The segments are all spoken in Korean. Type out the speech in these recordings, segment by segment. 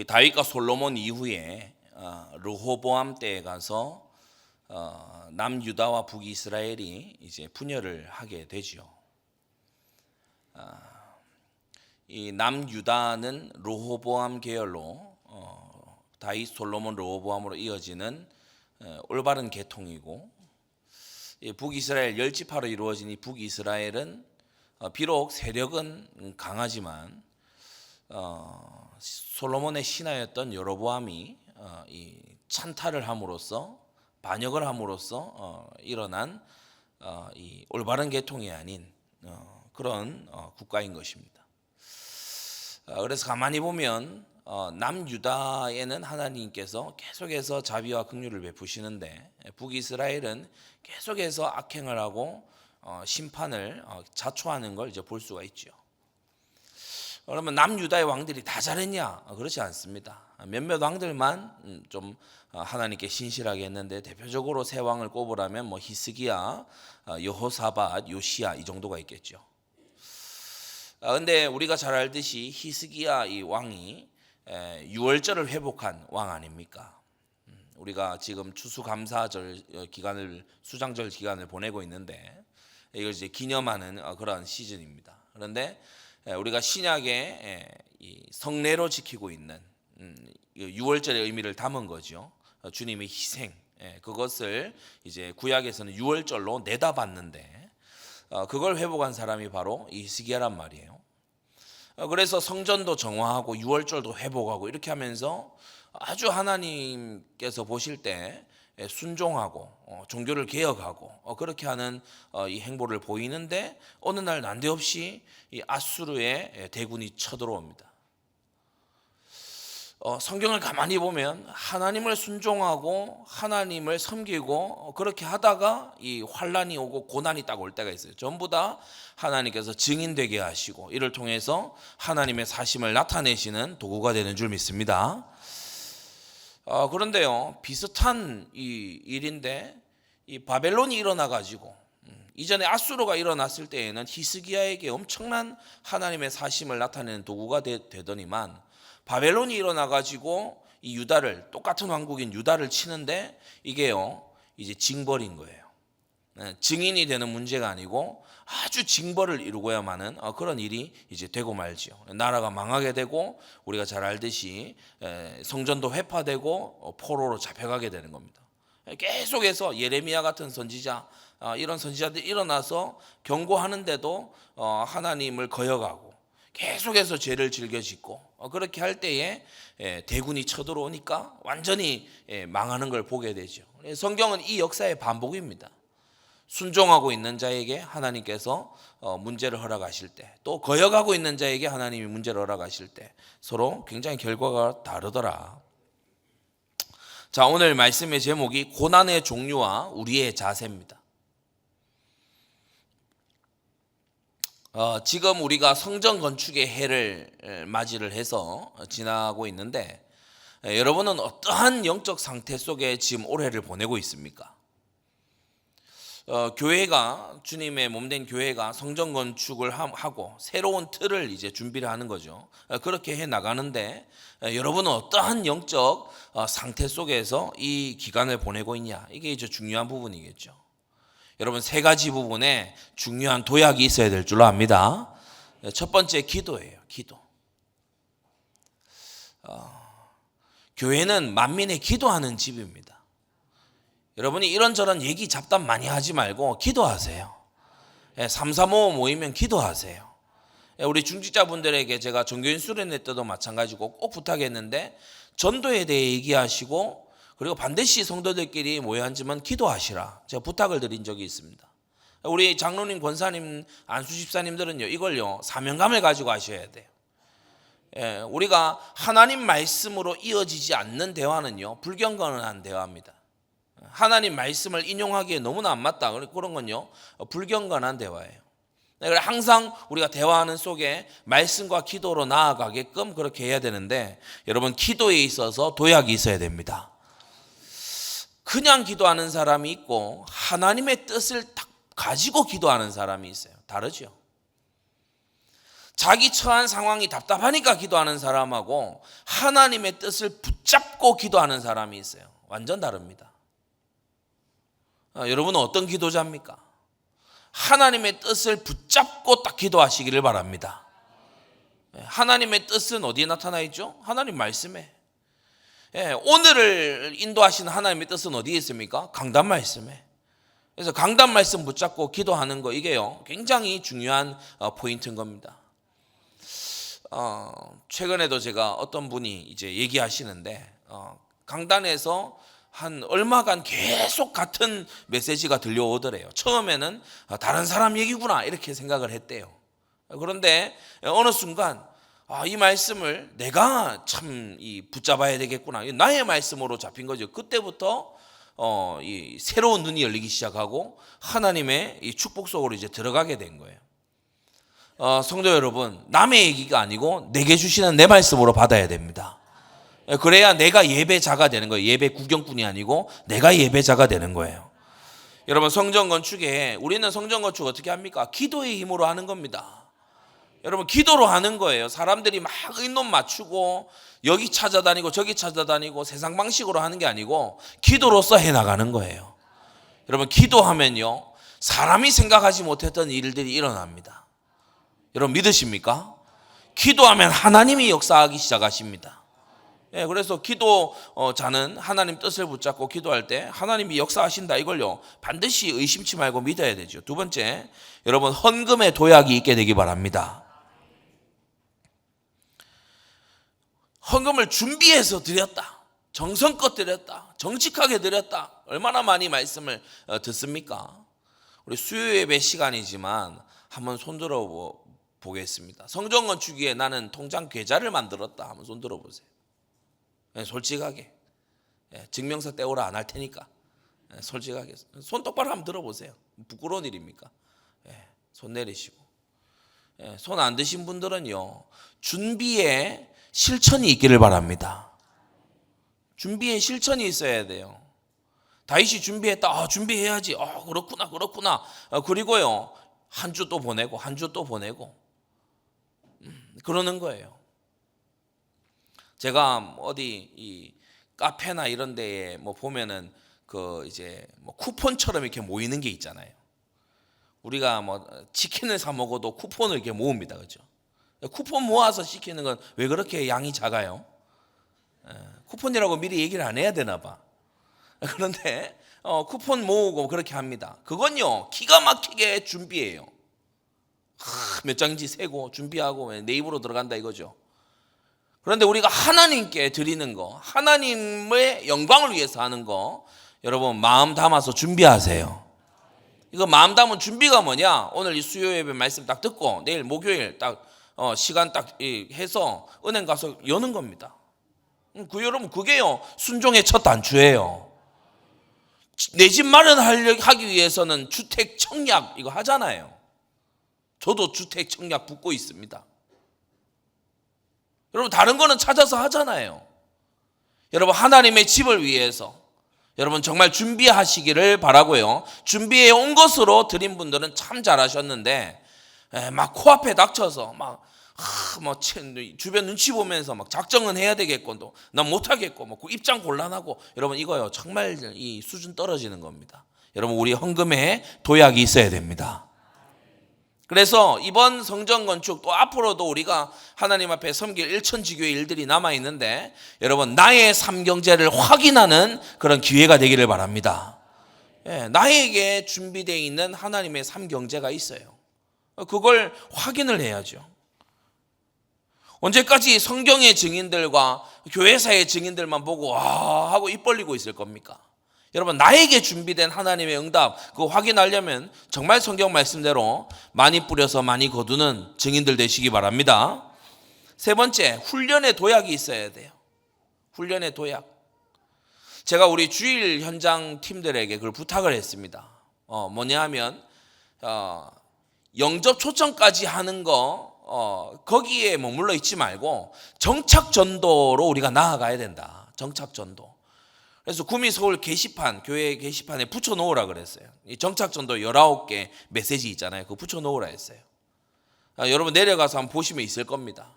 다윗과 솔로몬 이후에 르호보암 때에 가서 남유다와 북이스라엘이 이제 분열을 하게 되죠. 이 남유다는 르호보암 계열로 다윗, 솔로몬, 르호보암으로 이어지는 올바른 계통이고, 북이스라엘 10지파로 이루어진 이 북이스라엘은 비록 세력은 강하지만 솔로몬의 신하였던 여로보암이 이 찬탈을 함으로써, 반역을 함으로써 일어난 이 올바른 계통이 아닌 그런 국가인 것입니다. 그래서 가만히 보면 남유다에는 하나님께서 계속해서 자비와 긍휼을 베푸시는데, 북이스라엘은 계속해서 악행을 하고 심판을 자초하는 걸 이제 볼 수가 있죠. 그러면 남유다의 왕들이 다 잘했냐? 그렇지 않습니다. 몇몇 왕들만 좀 하나님께 신실하게 했는데, 대표적으로 세 왕을 꼽으라면 히스기야, 여호사밧, 요시야 이 정도가 있겠죠. 근데 우리가 잘 알듯이 히스기야 이 왕이 유월절을 회복한 왕 아닙니까? 우리가 지금 추수감사절 기간을, 수장절 기간을 보내고 있는데, 이걸 이제 기념하는 그런 시즌입니다. 그런데 우리가 신약에 성례로 지키고 있는 유월절의 의미를 담은 거죠. 주님의 희생, 그것을 이제 구약에서는 유월절로 내다봤는데, 그걸 회복한 사람이 바로 이 히스기야란 말이에요. 그래서 성전도 정화하고 유월절도 회복하고 이렇게 하면서 아주 하나님께서 보실 때 순종하고 종교를 개혁하고 그렇게 하는 이 행보를 보이는데, 어느 날 난데없이 이 아수르의 대군이 쳐들어옵니다. 성경을 가만히 보면 하나님을 순종하고 하나님을 섬기고 그렇게 하다가 이 환란이 오고 고난이 딱 올 때가 있어요. 전부 다 하나님께서 증인되게 하시고 이를 통해서 하나님의 사심을 나타내시는 도구가 되는 줄 믿습니다. 그런데요, 비슷한 이 일인데, 이 바벨론이 일어나 가지고 이전에 아수르가 일어났을 때에는 히스기야에게 엄청난 하나님의 사심을 나타내는 도구가 되더니만, 바벨론이 일어나 가지고 이 유다를, 똑같은 왕국인 유다를 치는데, 이게요 이제 징벌인 거예요. 증인이 되는 문제가 아니고 아주 징벌을 이루고야만은 그런 일이 이제 되고 말지요. 나라가 망하게 되고, 우리가 잘 알듯이 성전도 회파되고 포로로 잡혀가게 되는 겁니다. 계속해서 예레미야 같은 선지자, 이런 선지자들이 일어나서 경고하는데도 하나님을 거역하고 계속해서 죄를 즐겨 짓고, 그렇게 할 때에 대군이 쳐들어오니까 완전히 망하는 걸 보게 되죠. 성경은 이 역사의 반복입니다. 순종하고 있는 자에게 하나님께서 문제를 허락하실 때, 또 거역하고 있는 자에게 하나님이 문제를 허락하실 때 서로 굉장히 결과가 다르더라. 자, 오늘 말씀의 제목이 고난의 종류와 우리의 자세입니다. 지금 우리가 성전 건축의 해를 맞이를 해서 지나고 있는데, 여러분은 어떠한 영적 상태 속에 지금 올해를 보내고 있습니까? 교회가, 주님의 몸된 교회가 성전 건축을 하고 새로운 틀을 이제 준비를 하는 거죠. 그렇게 해 나가는데, 여러분은 어떠한 영적 상태 속에서 이 기간을 보내고 있냐? 이게 이제 중요한 부분이겠죠. 여러분, 세 가지 부분에 중요한 도약이 있어야 될 줄로 압니다. 첫 번째, 기도예요. 기도. 교회는 만민의 기도하는 집입니다. 여러분이 이런저런 얘기 잡담 많이 하지 말고 기도하세요. 335 모이면 기도하세요. 우리 중직자분들에게 제가 종교인 수련회 때도 마찬가지고 꼭 부탁했는데, 전도에 대해 얘기하시고, 그리고 반드시 성도들끼리 모여 앉으면 기도하시라 제가 부탁을 드린 적이 있습니다. 우리 장로님, 권사님, 안수 집사님들은요, 이걸요 사명감을 가지고 하셔야 돼요. 우리가 하나님 말씀으로 이어지지 않는 대화는요 불경건한 대화입니다. 하나님 말씀을 인용하기에 너무나 안 맞다, 그런 건요 불경건한 대화예요. 그래서 항상 우리가 대화하는 속에 말씀과 기도로 나아가게끔 그렇게 해야 되는데, 여러분, 기도에 있어서 도약이 있어야 됩니다. 그냥 기도하는 사람이 있고 하나님의 뜻을 딱 가지고 기도하는 사람이 있어요. 다르죠. 자기 처한 상황이 답답하니까 기도하는 사람하고 하나님의 뜻을 붙잡고 기도하는 사람이 있어요. 완전 다릅니다. 여러분은 어떤 기도자입니까? 하나님의 뜻을 붙잡고 딱 기도하시기를 바랍니다. 하나님의 뜻은 어디에 나타나 있죠? 하나님 말씀에. 오늘을 인도하시는 하나님의 뜻은 어디에 있습니까? 강단 말씀에. 그래서 강단 말씀 붙잡고 기도하는 거, 이게요 굉장히 중요한 포인트인 겁니다. 최근에도 제가 어떤 분이 이제 얘기하시는데 강단에서 한 얼마간 계속 같은 메시지가 들려오더래요. 처음에는 다른 사람 얘기구나 이렇게 생각을 했대요. 그런데 어느 순간 이 말씀을 내가 참 붙잡아야 되겠구나, 나의 말씀으로 잡힌 거죠. 그때부터 이 새로운 눈이 열리기 시작하고 하나님의 이 축복 속으로 이제 들어가게 된 거예요. 성도 여러분, 남의 얘기가 아니고 내게 주시는 내 말씀으로 받아야 됩니다. 그래야 내가 예배자가 되는 거예요. 예배 구경꾼이 아니고 내가 예배자가 되는 거예요. 여러분, 성전 건축에 우리는 성전 건축 어떻게 합니까? 기도의 힘으로 하는 겁니다. 여러분, 기도로 하는 거예요. 사람들이 막 의논 맞추고 여기 찾아다니고 저기 찾아다니고 세상 방식으로 하는 게 아니고 기도로서 해나가는 거예요. 여러분, 기도하면요 사람이 생각하지 못했던 일들이 일어납니다. 여러분, 믿으십니까? 기도하면 하나님이 역사하기 시작하십니다. 그래서 기도자는 하나님 뜻을 붙잡고 기도할 때 하나님이 역사하신다, 이걸요 반드시 의심치 말고 믿어야 되죠. 두 번째, 여러분, 헌금의 도약이 있게 되기 바랍니다. 헌금을 준비해서 드렸다, 정성껏 드렸다, 정직하게 드렸다, 얼마나 많이 말씀을 듣습니까? 우리 수요 예배 시간이지만 한번 손들어 보겠습니다. 성전 건축위에 나는 통장 계좌를 만들었다, 한번 손들어 보세요. 솔직하게. 증명서 떼오라 안 할 테니까 솔직하게 손 똑바로 한번 들어보세요. 부끄러운 일입니까? 손 내리시고. 손 안 드신 분들은요 준비에 실천이 있기를 바랍니다. 준비에 실천이 있어야 돼요. 다윗이 준비했다, 준비해야지, 그렇구나. 그리고요 한 주 또 보내고 한 주 또 보내고 그러는 거예요. 제가 어디 이 카페나 이런 데에 보면은 그 이제 쿠폰처럼 이렇게 모이는 게 있잖아요. 우리가 치킨을 사 먹어도 쿠폰을 이렇게 모읍니다, 그렇죠? 쿠폰 모아서 시키는 건 왜 그렇게 양이 작아요? 쿠폰이라고 미리 얘기를 안 해야 되나 봐. 그런데 쿠폰 모으고 그렇게 합니다. 그건요 기가 막히게 준비해요. 몇 장인지 세고 준비하고 내 입으로 들어간다 이거죠. 그런데 우리가 하나님께 드리는 거, 하나님의 영광을 위해서 하는 거, 여러분 마음 담아서 준비하세요. 이거 마음 담은 준비가 뭐냐? 오늘 이 수요 예배 말씀 딱 듣고 내일 목요일 딱 시간 딱 해서 은행 가서 여는 겁니다. 여러분 그게요 순종의 첫 단추예요. 내 집 마련하기 위해서는 주택 청약 이거 하잖아요. 저도 주택 청약 붙고 있습니다. 여러분 다른 거는 찾아서 하잖아요. 여러분 하나님의 집을 위해서 여러분 정말 준비하시기를 바라고요. 준비해 온 것으로 드린 분들은 참 잘하셨는데 막 코앞에 닥쳐서 주변 눈치 보면서 작정은 해야 되겠고 또 난 못하겠고 입장 곤란하고, 여러분 이거요 정말 이 수준 떨어지는 겁니다. 여러분 우리 헌금에 도약이 있어야 됩니다. 그래서 이번 성전 건축 또 앞으로도 우리가 하나님 앞에 섬길 일천지교의 일들이 남아있는데 여러분 나의 삼경제를 확인하는 그런 기회가 되기를 바랍니다. 나에게 준비되어 있는 하나님의 삼경제가 있어요. 그걸 확인을 해야죠. 언제까지 성경의 증인들과 교회사의 증인들만 보고 하고 입 벌리고 있을 겁니까? 여러분 나에게 준비된 하나님의 응답 그거 확인하려면 정말 성경 말씀대로 많이 뿌려서 많이 거두는 증인들 되시기 바랍니다. 세 번째, 훈련의 도약이 있어야 돼요. 훈련의 도약. 제가 우리 주일 현장 팀들에게 그걸 부탁을 했습니다. 뭐냐 하면 영접 초청까지 하는 거 거기에 머물러 있지 말고 정착 전도로 우리가 나아가야 된다. 정착 전도. 그래서 구미 서울 게시판, 교회 게시판에 붙여놓으라 그랬어요. 이 정착전도 19개 메시지 있잖아요. 그거 붙여놓으라 했어요. 여러분 내려가서 한번 보시면 있을 겁니다.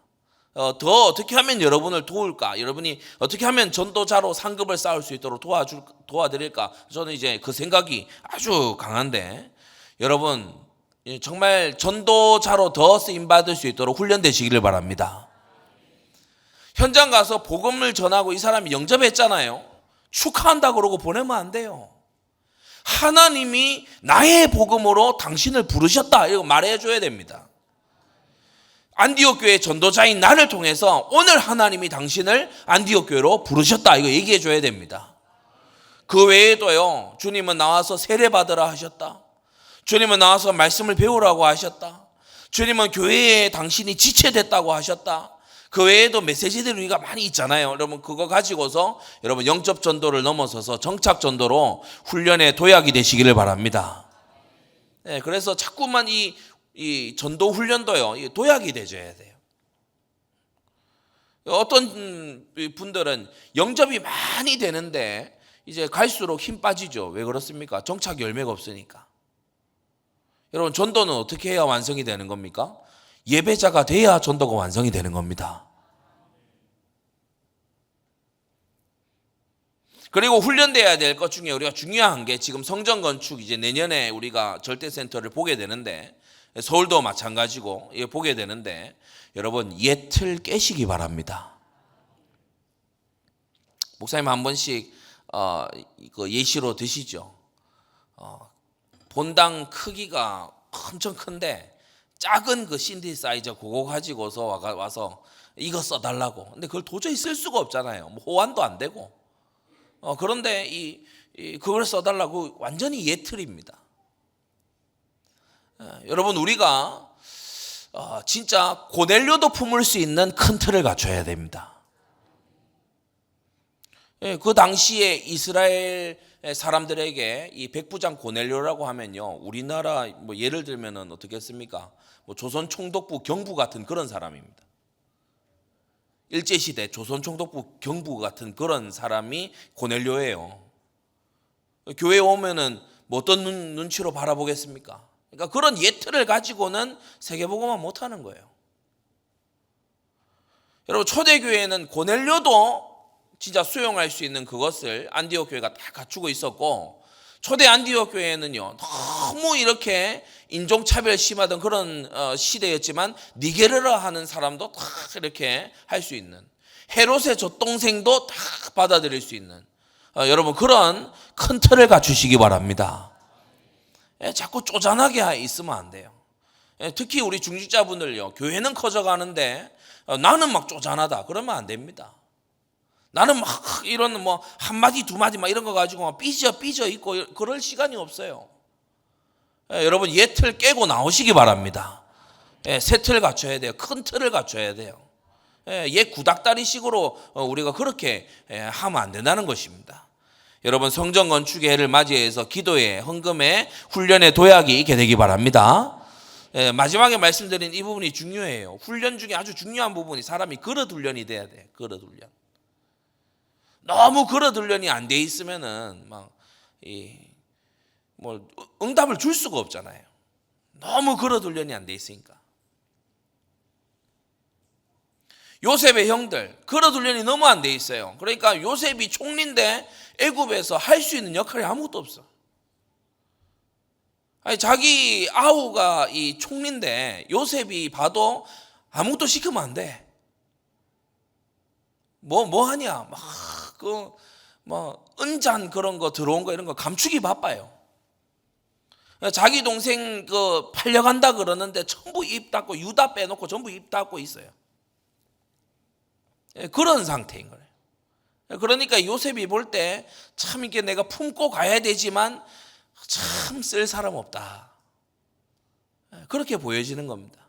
더 어떻게 하면 여러분을 도울까? 여러분이 어떻게 하면 전도자로 상급을 쌓을 수 있도록 도와드릴까? 저는 이제 그 생각이 아주 강한데, 여러분 정말 전도자로 더 쓰임받을 수 있도록 훈련되시기를 바랍니다. 현장 가서 복음을 전하고 이 사람이 영접했잖아요. 축하한다 그러고 보내면 안 돼요. 하나님이 나의 복음으로 당신을 부르셨다 이거 말해줘야 됩니다. 안디옥 교회 전도자인 나를 통해서 오늘 하나님이 당신을 안디옥 교회로 부르셨다 이거 얘기해줘야 됩니다. 그 외에도요, 주님은 나와서 세례 받으라 하셨다. 주님은 나와서 말씀을 배우라고 하셨다. 주님은 교회에 당신이 지체됐다고 하셨다. 그 외에도 메시지들이 우리가 많이 있잖아요. 여러분 그거 가지고서 여러분 영접 전도를 넘어서서 정착 전도로 훈련의 도약이 되시기를 바랍니다. 네, 그래서 자꾸만 이 전도 훈련도요, 도약이 되줘야 돼요. 어떤 분들은 영접이 많이 되는데 이제 갈수록 힘 빠지죠. 왜 그렇습니까? 정착 열매가 없으니까. 여러분 전도는 어떻게 해야 완성이 되는 겁니까? 예배자가 돼야 전도가 완성이 되는 겁니다. 그리고 훈련돼야 될 것 중에 우리가 중요한 게 지금 성전 건축 이제 내년에 우리가 절대센터를 보게 되는데, 서울도 마찬가지고 보게 되는데, 여러분 옛 틀 깨시기 바랍니다. 목사님 한 번씩 그 예시로 드시죠. 본당 크기가 엄청 큰데 작은 그 신디사이저 그거 가지고서 와서 이거 써달라고. 근데 그걸 도저히 쓸 수가 없잖아요. 뭐 호환도 안 되고. 그런데 그걸 써달라고 완전히 예틀입니다. 여러분 우리가 진짜 고넬료도 품을 수 있는 큰 틀을 갖춰야 됩니다. 그 당시에 이스라엘 사람들에게 이 백부장 고넬료라고 하면요, 우리나라 뭐 예를 들면은 어떻겠습니까? 뭐 조선 총독부 경부 같은 그런 사람입니다. 일제시대 조선 총독부 경부 같은 그런 사람이 고넬료예요. 교회에 오면은 뭐 어떤 눈치로 바라보겠습니까? 그러니까 그런 예틀을 가지고는 세계복음화 못하는 거예요. 여러분 초대교회는 고넬료도 진짜 수용할 수 있는 그것을 안디옥 교회가 다 갖추고 있었고, 초대 안디옥 교회는요 너무 이렇게 인종차별 심하던 그런 시대였지만 니게르라 하는 사람도 다 이렇게 할 수 있는, 헤롯의 젖동생도 다 받아들일 수 있는 여러분 그런 큰 틀을 갖추시기 바랍니다. 자꾸 쪼잔하게 있으면 안 돼요. 특히 우리 중직자분들요, 교회는 커져가는데 나는 막 쪼잔하다 그러면 안 됩니다. 나는 막 이런 뭐 한마디 두마디 막 이런 거 가지고 막 삐져 있고 그럴 시간이 없어요. 여러분 옛 틀 깨고 나오시기 바랍니다. 새 틀 갖춰야 돼요. 큰 틀을 갖춰야 돼요. 옛 구닥다리식으로 우리가 그렇게 하면 안 된다는 것입니다. 여러분 성전 건축의 해를 맞이해서 기도에 헌금에 훈련의 도약이 있게 되기 바랍니다. 마지막에 말씀드린 이 부분이 중요해요. 훈련 중에 아주 중요한 부분이 사람이 그릇 훈련이 돼야 돼요. 그릇 훈련. 너무 그릇 훈련이 안 돼 있으면은 뭐 응답을 줄 수가 없잖아요. 너무 그릇 훈련이 안 돼 있으니까. 요셉의 형들 그릇 훈련이 너무 안 돼 있어요. 그러니까 요셉이 총리인데 애굽에서 할 수 있는 역할이 아무것도 없어. 아니 자기 아우가 이 총리인데 요셉이 봐도 아무것도 시키면 안 돼. 뭐 하냐? 막 은잔 그런 거 들어온 거 이런 거 감추기 바빠요. 자기 동생 팔려간다 그러는데 전부 입 닫고 유다 빼놓고 전부 입 닫고 있어요. 그런 상태인 거예요. 그러니까 요셉이 볼 때 참 이게 내가 품고 가야 되지만 참 쓸 사람 없다. 그렇게 보여지는 겁니다.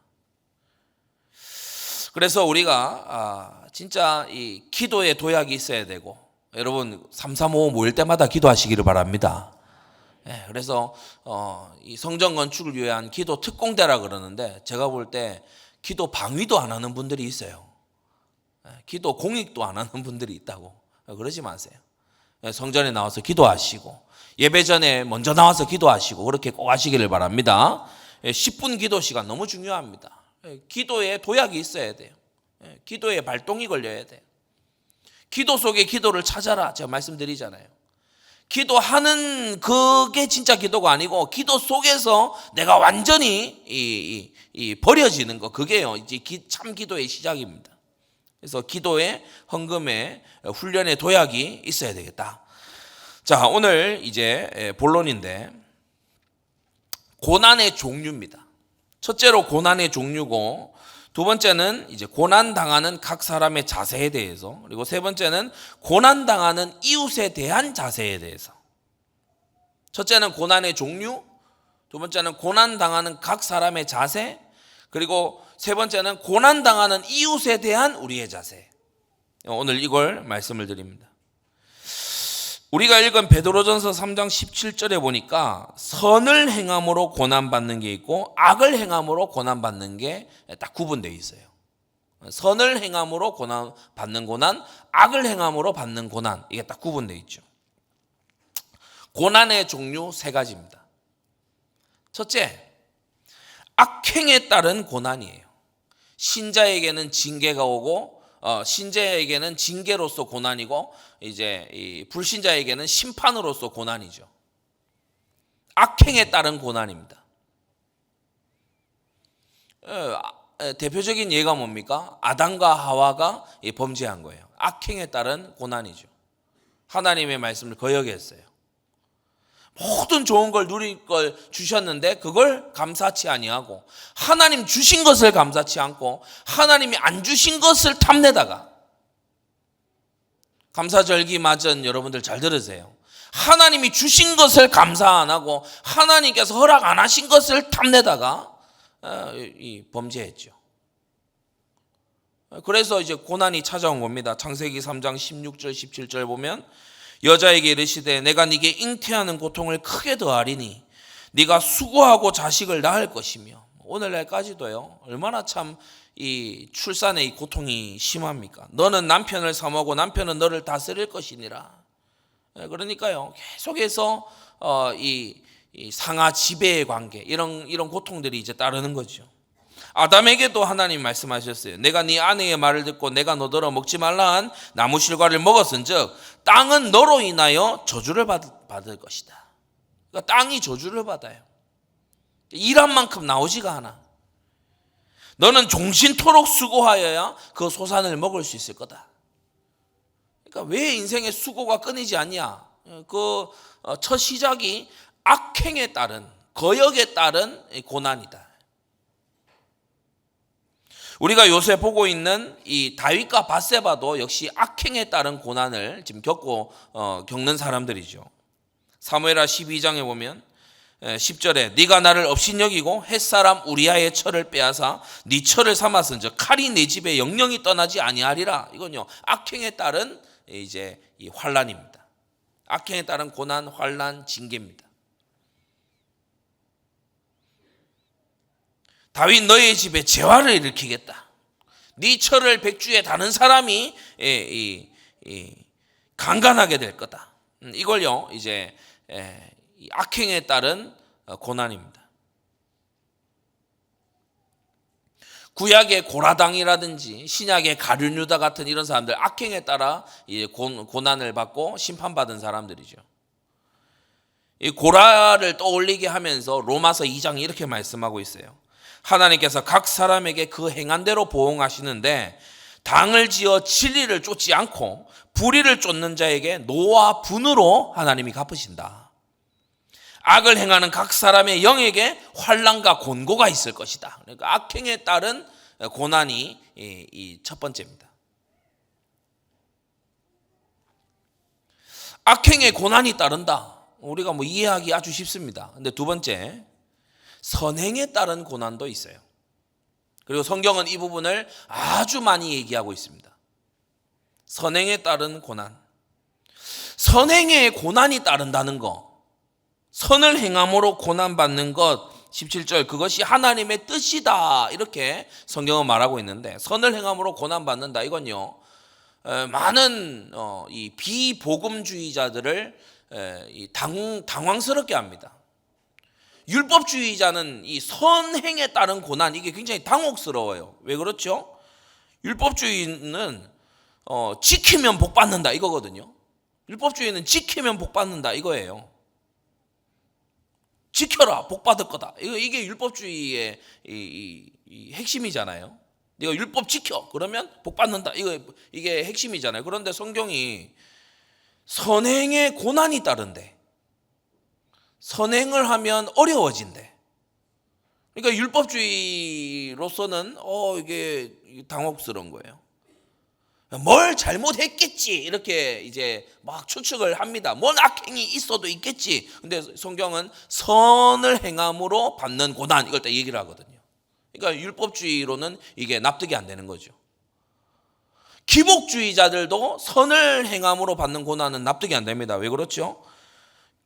그래서 우리가 진짜 이 기도의 도약이 있어야 되고, 여러분 335 모일 때마다 기도하시기를 바랍니다. 그래서 이 성전 건축을 위한 기도 특공대라 그러는데, 제가 볼 때 기도 방위도 안 하는 분들이 있어요. 기도 공익도 안 하는 분들이 있다고. 그러지 마세요. 성전에 나와서 기도하시고 예배 전에 먼저 나와서 기도하시고 그렇게 꼭 하시기를 바랍니다. 10분 기도 시간 너무 중요합니다. 기도에 도약이 있어야 돼요. 기도에 발동이 걸려야 돼요. 기도 속에 기도를 찾아라 제가 말씀드리잖아요. 기도하는 그게 진짜 기도가 아니고 기도 속에서 내가 완전히 버려지는 거, 그게요 이제 참 기도의 시작입니다. 그래서 기도에 헌금에 훈련의 도약이 있어야 되겠다. 자, 오늘 이제 본론인데 고난의 종류입니다. 첫째로 고난의 종류고, 두 번째는 이제 고난 당하는 각 사람의 자세에 대해서, 그리고 세 번째는 고난 당하는 이웃에 대한 자세에 대해서. 첫째는 고난의 종류, 두 번째는 고난 당하는 각 사람의 자세, 그리고 세 번째는 고난 당하는 이웃에 대한 우리의 자세. 오늘 이걸 말씀을 드립니다. 우리가 읽은 베드로전서 3장 17절에 보니까 선을 행함으로 고난받는 게 있고 악을 행함으로 고난받는 게 딱 구분되어 있어요. 선을 행함으로 받는 고난, 악을 행함으로 받는 고난, 이게 딱 구분되어 있죠. 고난의 종류 세 가지입니다. 첫째, 악행에 따른 고난이에요. 신자에게는 징계가 오고 신자에게는 징계로서 고난이고, 이제 이 불신자에게는 심판으로서 고난이죠. 악행에 따른 고난입니다. 대표적인 예가 뭡니까? 아담과 하와가 범죄한 거예요. 악행에 따른 고난이죠. 하나님의 말씀을 거역했어요. 모든 좋은 걸 누릴 걸 주셨는데 그걸 감사치 아니하고, 하나님 주신 것을 감사치 않고 하나님이 안 주신 것을 탐내다가, 감사절기 맞은 여러분들 잘 들으세요. 하나님이 주신 것을 감사 안 하고 하나님께서 허락 안 하신 것을 탐내다가 범죄했죠. 그래서 이제 고난이 찾아온 겁니다. 창세기 3장 16절 17절 보면, 여자에게 이르시되 내가 네게 잉태하는 고통을 크게 더하리니 네가 수고하고 자식을 낳을 것이며. 오늘날까지도요 얼마나 참 이 출산의 이 고통이 심합니까? 너는 남편을 사모하고 남편은 너를 다스릴 것이니라. 그러니까요 계속해서 이 상하 지배의 관계, 이런 고통들이 이제 따르는 거죠. 아담에게도 하나님 말씀하셨어요. 내가 네 아내의 말을 듣고 내가 너더러 먹지 말라 한 나무 실과를 먹었은즉 땅은 너로 인하여 저주를 받을 것이다. 그러니까 땅이 저주를 받아요. 일한 만큼 나오지가 않아. 너는 종신토록 수고하여야 그 소산을 먹을 수 있을 거다. 그러니까 왜 인생의 수고가 끊이지 않냐? 그 첫 시작이 악행에 따른, 거역에 따른 고난이다. 우리가 요새 보고 있는 이 다윗과 밧세바도 역시 악행에 따른 고난을 지금 겪는 사람들이죠. 사무엘하 12장에 보면 10절에 네가 나를 업신여기고 햇사람 우리아의 철을 빼앗아 네 철을 삼았은즉 칼이 내 집에 영영이 떠나지 아니하리라. 이건요 악행에 따른 이제 이 환난입니다. 악행에 따른 고난, 환난, 징계입니다. 다윗 너의 집에 재화를 일으키겠다. 네 철을 백주에 다는 사람이 강간하게 될 거다. 이걸요 이제 악행에 따른 고난입니다. 구약의 고라당이라든지 신약의 가룟유다 같은 이런 사람들, 악행에 따라 고난을 받고 심판받은 사람들이죠. 이 고라를 떠올리게 하면서 로마서 2장이 이렇게 말씀하고 있어요. 하나님께서 각 사람에게 그 행한 대로 보응하시는데 당을 지어 진리를 쫓지 않고 불의를 쫓는 자에게 노와 분으로 하나님이 갚으신다. 악을 행하는 각 사람의 영에게 환난과 곤고가 있을 것이다. 그러니까 악행에 따른 고난이 이 첫 번째입니다. 악행에 고난이 따른다. 우리가 뭐 이해하기 아주 쉽습니다. 근데 두 번째, 선행에 따른 고난도 있어요. 그리고 성경은 이 부분을 아주 많이 얘기하고 있습니다. 선행에 따른 고난. 선행에 고난이 따른다는 거, 선을 행함으로 고난받는 것, 17절 그것이 하나님의 뜻이다 이렇게 성경은 말하고 있는데, 선을 행함으로 고난받는다 이건요 많은 이 비복음주의자들을 당황스럽게 합니다. 율법주의자는 이 선행에 따른 고난, 이게 굉장히 당혹스러워요. 왜 그렇죠? 율법주의는 지키면 복 받는다 이거거든요. 율법주의는 지키면 복 받는다 이거예요. 지켜라 복 받을 거다. 이게 율법주의의 이 핵심이잖아요. 네가 율법 지켜 그러면 복 받는다. 이게 핵심이잖아요. 그런데 성경이 선행에 고난이 따른대. 선행을 하면 어려워진대. 그러니까 율법주의로서는 이게 당혹스러운 거예요. 뭘 잘못했겠지 이렇게 이제 막 추측을 합니다. 뭔 악행이 있어도 있겠지. 근데 성경은 선을 행함으로 받는 고난 이걸 딱 얘기를 하거든요. 그러니까 율법주의로는 이게 납득이 안 되는 거죠. 기복주의자들도 선을 행함으로 받는 고난은 납득이 안 됩니다. 왜 그렇죠?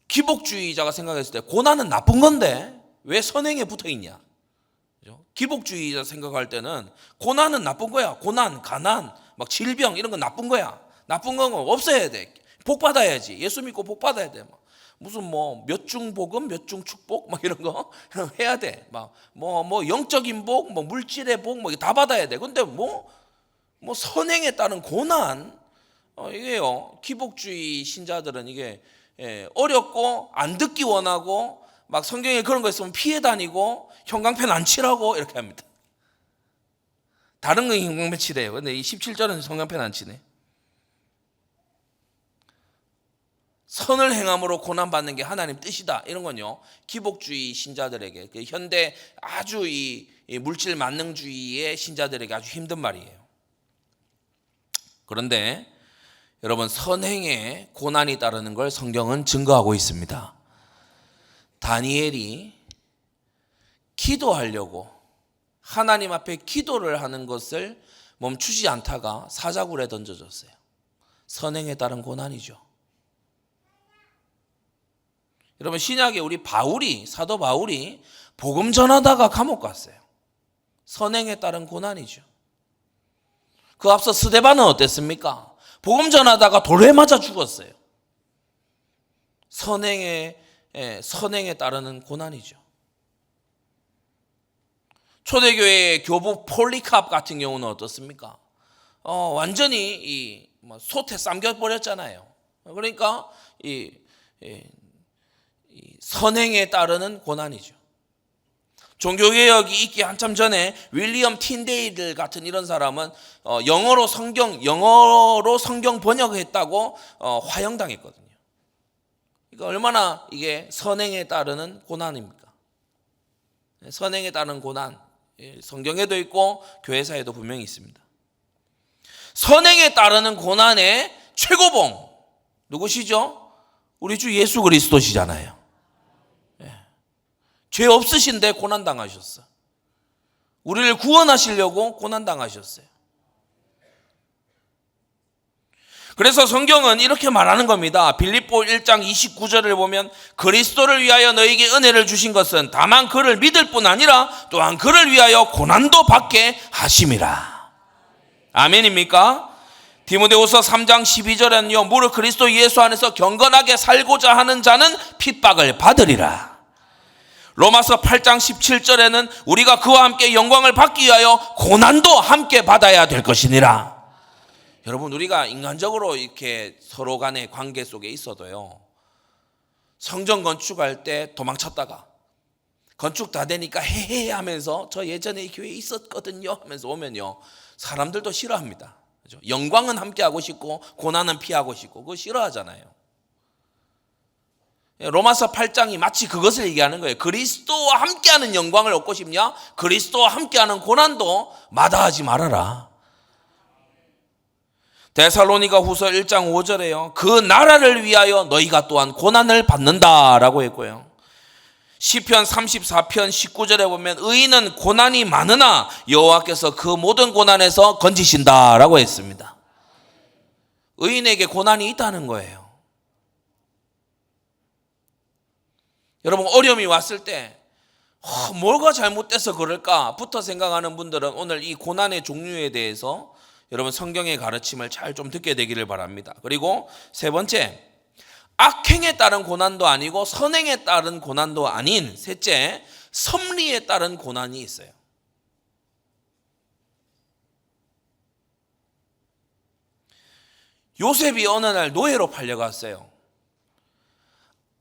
기복주의자가 생각했을 때 고난은 나쁜 건데 왜 선행에 붙어 있냐? 기복주의자 생각할 때는 고난은 나쁜 거야. 고난, 가난, 막 질병 이런 건 나쁜 거야. 나쁜 건 없어야 돼. 복 받아야지. 예수 믿고 복 받아야 돼. 무슨 뭐 몇 중 복음, 몇 중 축복 막 이런 거 해야 돼. 막 뭐 영적인 복, 뭐 물질의 복 뭐 다 받아야 돼. 근데 뭐 선행에 따른 고난 이게요. 기복주의 신자들은 이게 어렵고 안 듣기 원하고 막 성경에 그런 거 있으면 피해 다니고 형광펜 안 칠하고 이렇게 합니다. 다른 건 형광펜 칠해요. 근데 이 17절은 형광펜 안 치네. 선을 행함으로 고난받는 게 하나님 뜻이다. 이런 건요. 기복주의 신자들에게 현대 아주 이 물질 만능주의의 신자들에게 아주 힘든 말이에요. 그런데 여러분 선행에 고난이 따르는 걸 성경은 증거하고 있습니다. 다니엘이 기도하려고 하나님 앞에 기도를 하는 것을 멈추지 않다가 사자굴에 던져졌어요. 선행에 따른 고난이죠. 여러분 신약에 우리 사도 바울이 복음 전하다가 감옥 갔어요. 선행에 따른 고난이죠. 그 앞서 스데반은 어땠습니까? 복음 전하다가 돌에 맞아 죽었어요. 선행에 따르는 고난이죠. 초대교회의 교부 폴리캅 같은 경우는 어떻습니까? 완전히 솥에 삶겨버렸잖아요. 그러니까 이 선행에 따르는 고난이죠. 종교개혁이 있기 한참 전에 윌리엄 틴데일 같은 이런 사람은 영어로 성경 번역했다고 화형당했거든요. 그러니까 얼마나 이게 선행에 따르는 고난입니까? 선행에 따른 고난, 성경에도 있고 교회사에도 분명히 있습니다. 선행에 따르는 고난의 최고봉 누구시죠? 우리 주 예수 그리스도시잖아요. 죄 없으신데 고난당하셨어. 우리를 구원하시려고 고난당하셨어요. 그래서 성경은 이렇게 말하는 겁니다. 빌립보 1장 29절을 보면 그리스도를 위하여 너에게 은혜를 주신 것은 다만 그를 믿을 뿐 아니라 또한 그를 위하여 고난도 받게 하심이라. 아멘입니까? 디모데후서 3장 12절에는요. 무릇 그리스도 예수 안에서 경건하게 살고자 하는 자는 핍박을 받으리라. 로마서 8장 17절에는 우리가 그와 함께 영광을 받기 위하여 고난도 함께 받아야 될 것이니라. 여러분 우리가 인간적으로 이렇게 서로 간의 관계 속에 있어도요. 성전 건축할 때 도망쳤다가 건축 다 되니까 헤헤 하면서 저 예전에 이 교회에 있었거든요 하면서 오면요. 사람들도 싫어합니다. 그렇죠? 영광은 함께 하고 싶고 고난은 피하고 싶고 그거 싫어하잖아요. 로마서 8장이 마치 그것을 얘기하는 거예요. 그리스도와 함께하는 영광을 얻고 싶냐? 그리스도와 함께하는 고난도 마다하지 말아라. 데살로니가 후서 1장 5절에요. 그 나라를 위하여 너희가 또한 고난을 받는다라고 했고요. 시편 34편 19절에 보면 의인은 고난이 많으나 여호와께서 그 모든 고난에서 건지신다라고 했습니다. 의인에게 고난이 있다는 거예요. 여러분 어려움이 왔을 때 뭐가 잘못돼서 그럴까부터 생각하는 분들은 오늘 이 고난의 종류에 대해서 여러분 성경의 가르침을 잘 좀 듣게 되기를 바랍니다. 그리고 세 번째, 악행에 따른 고난도 아니고 선행에 따른 고난도 아닌 셋째, 섭리에 따른 고난이 있어요. 요셉이 어느 날 노예로 팔려갔어요.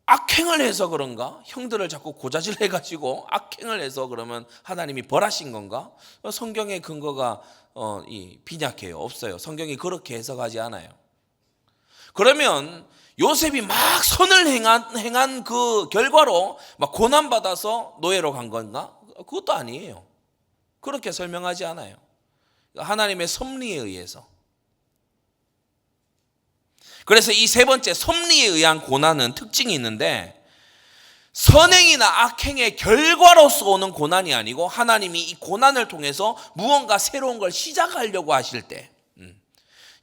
악행을 해서 그런가? 형들을 자꾸 고자질 해가지고 악행을 해서 그러면 하나님이 벌하신 건가? 성경의 근거가 빈약해요. 없어요. 성경이 그렇게 해석하지 않아요. 그러면 요셉이 막 선을 행한 그 결과로 막 고난받아서 노예로 간 건가? 그것도 아니에요. 그렇게 설명하지 않아요. 하나님의 섭리에 의해서. 그래서 이 세 번째 섭리에 의한 고난은 특징이 있는데, 선행이나 악행의 결과로서 오는 고난이 아니고 하나님이 이 고난을 통해서 무언가 새로운 걸 시작하려고 하실 때,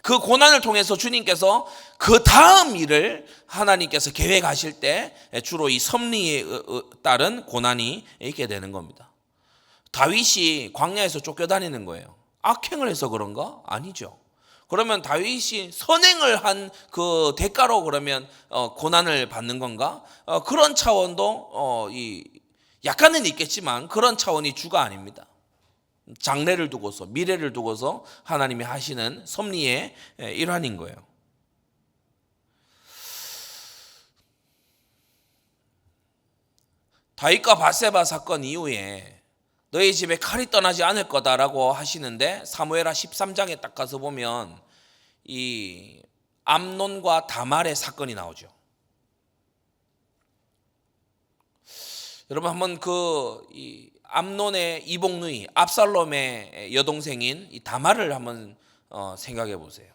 그 고난을 통해서 주님께서 그 다음 일을 하나님께서 계획하실 때 주로 이 섭리에 따른 고난이 있게 되는 겁니다. 다윗이 광야에서 쫓겨다니는 거예요. 악행을 해서 그런가? 아니죠. 그러면 다윗이 선행을 한 그 대가로 그러면 고난을 받는 건가? 그런 차원도 약간은 있겠지만 그런 차원이 주가 아닙니다. 장래를 두고서, 미래를 두고서 하나님이 하시는 섭리의 일환인 거예요. 다윗과 밧세바 사건 이후에 너희 집에 칼이 떠나지 않을 거다라고 하시는데, 사무엘하 13장에 딱 가서 보면 이 암논과 다말의 사건이 나오죠. 여러분 한번 이 암논의 이복누이 압살롬의 여동생인 이 다말을 한번 생각해 보세요.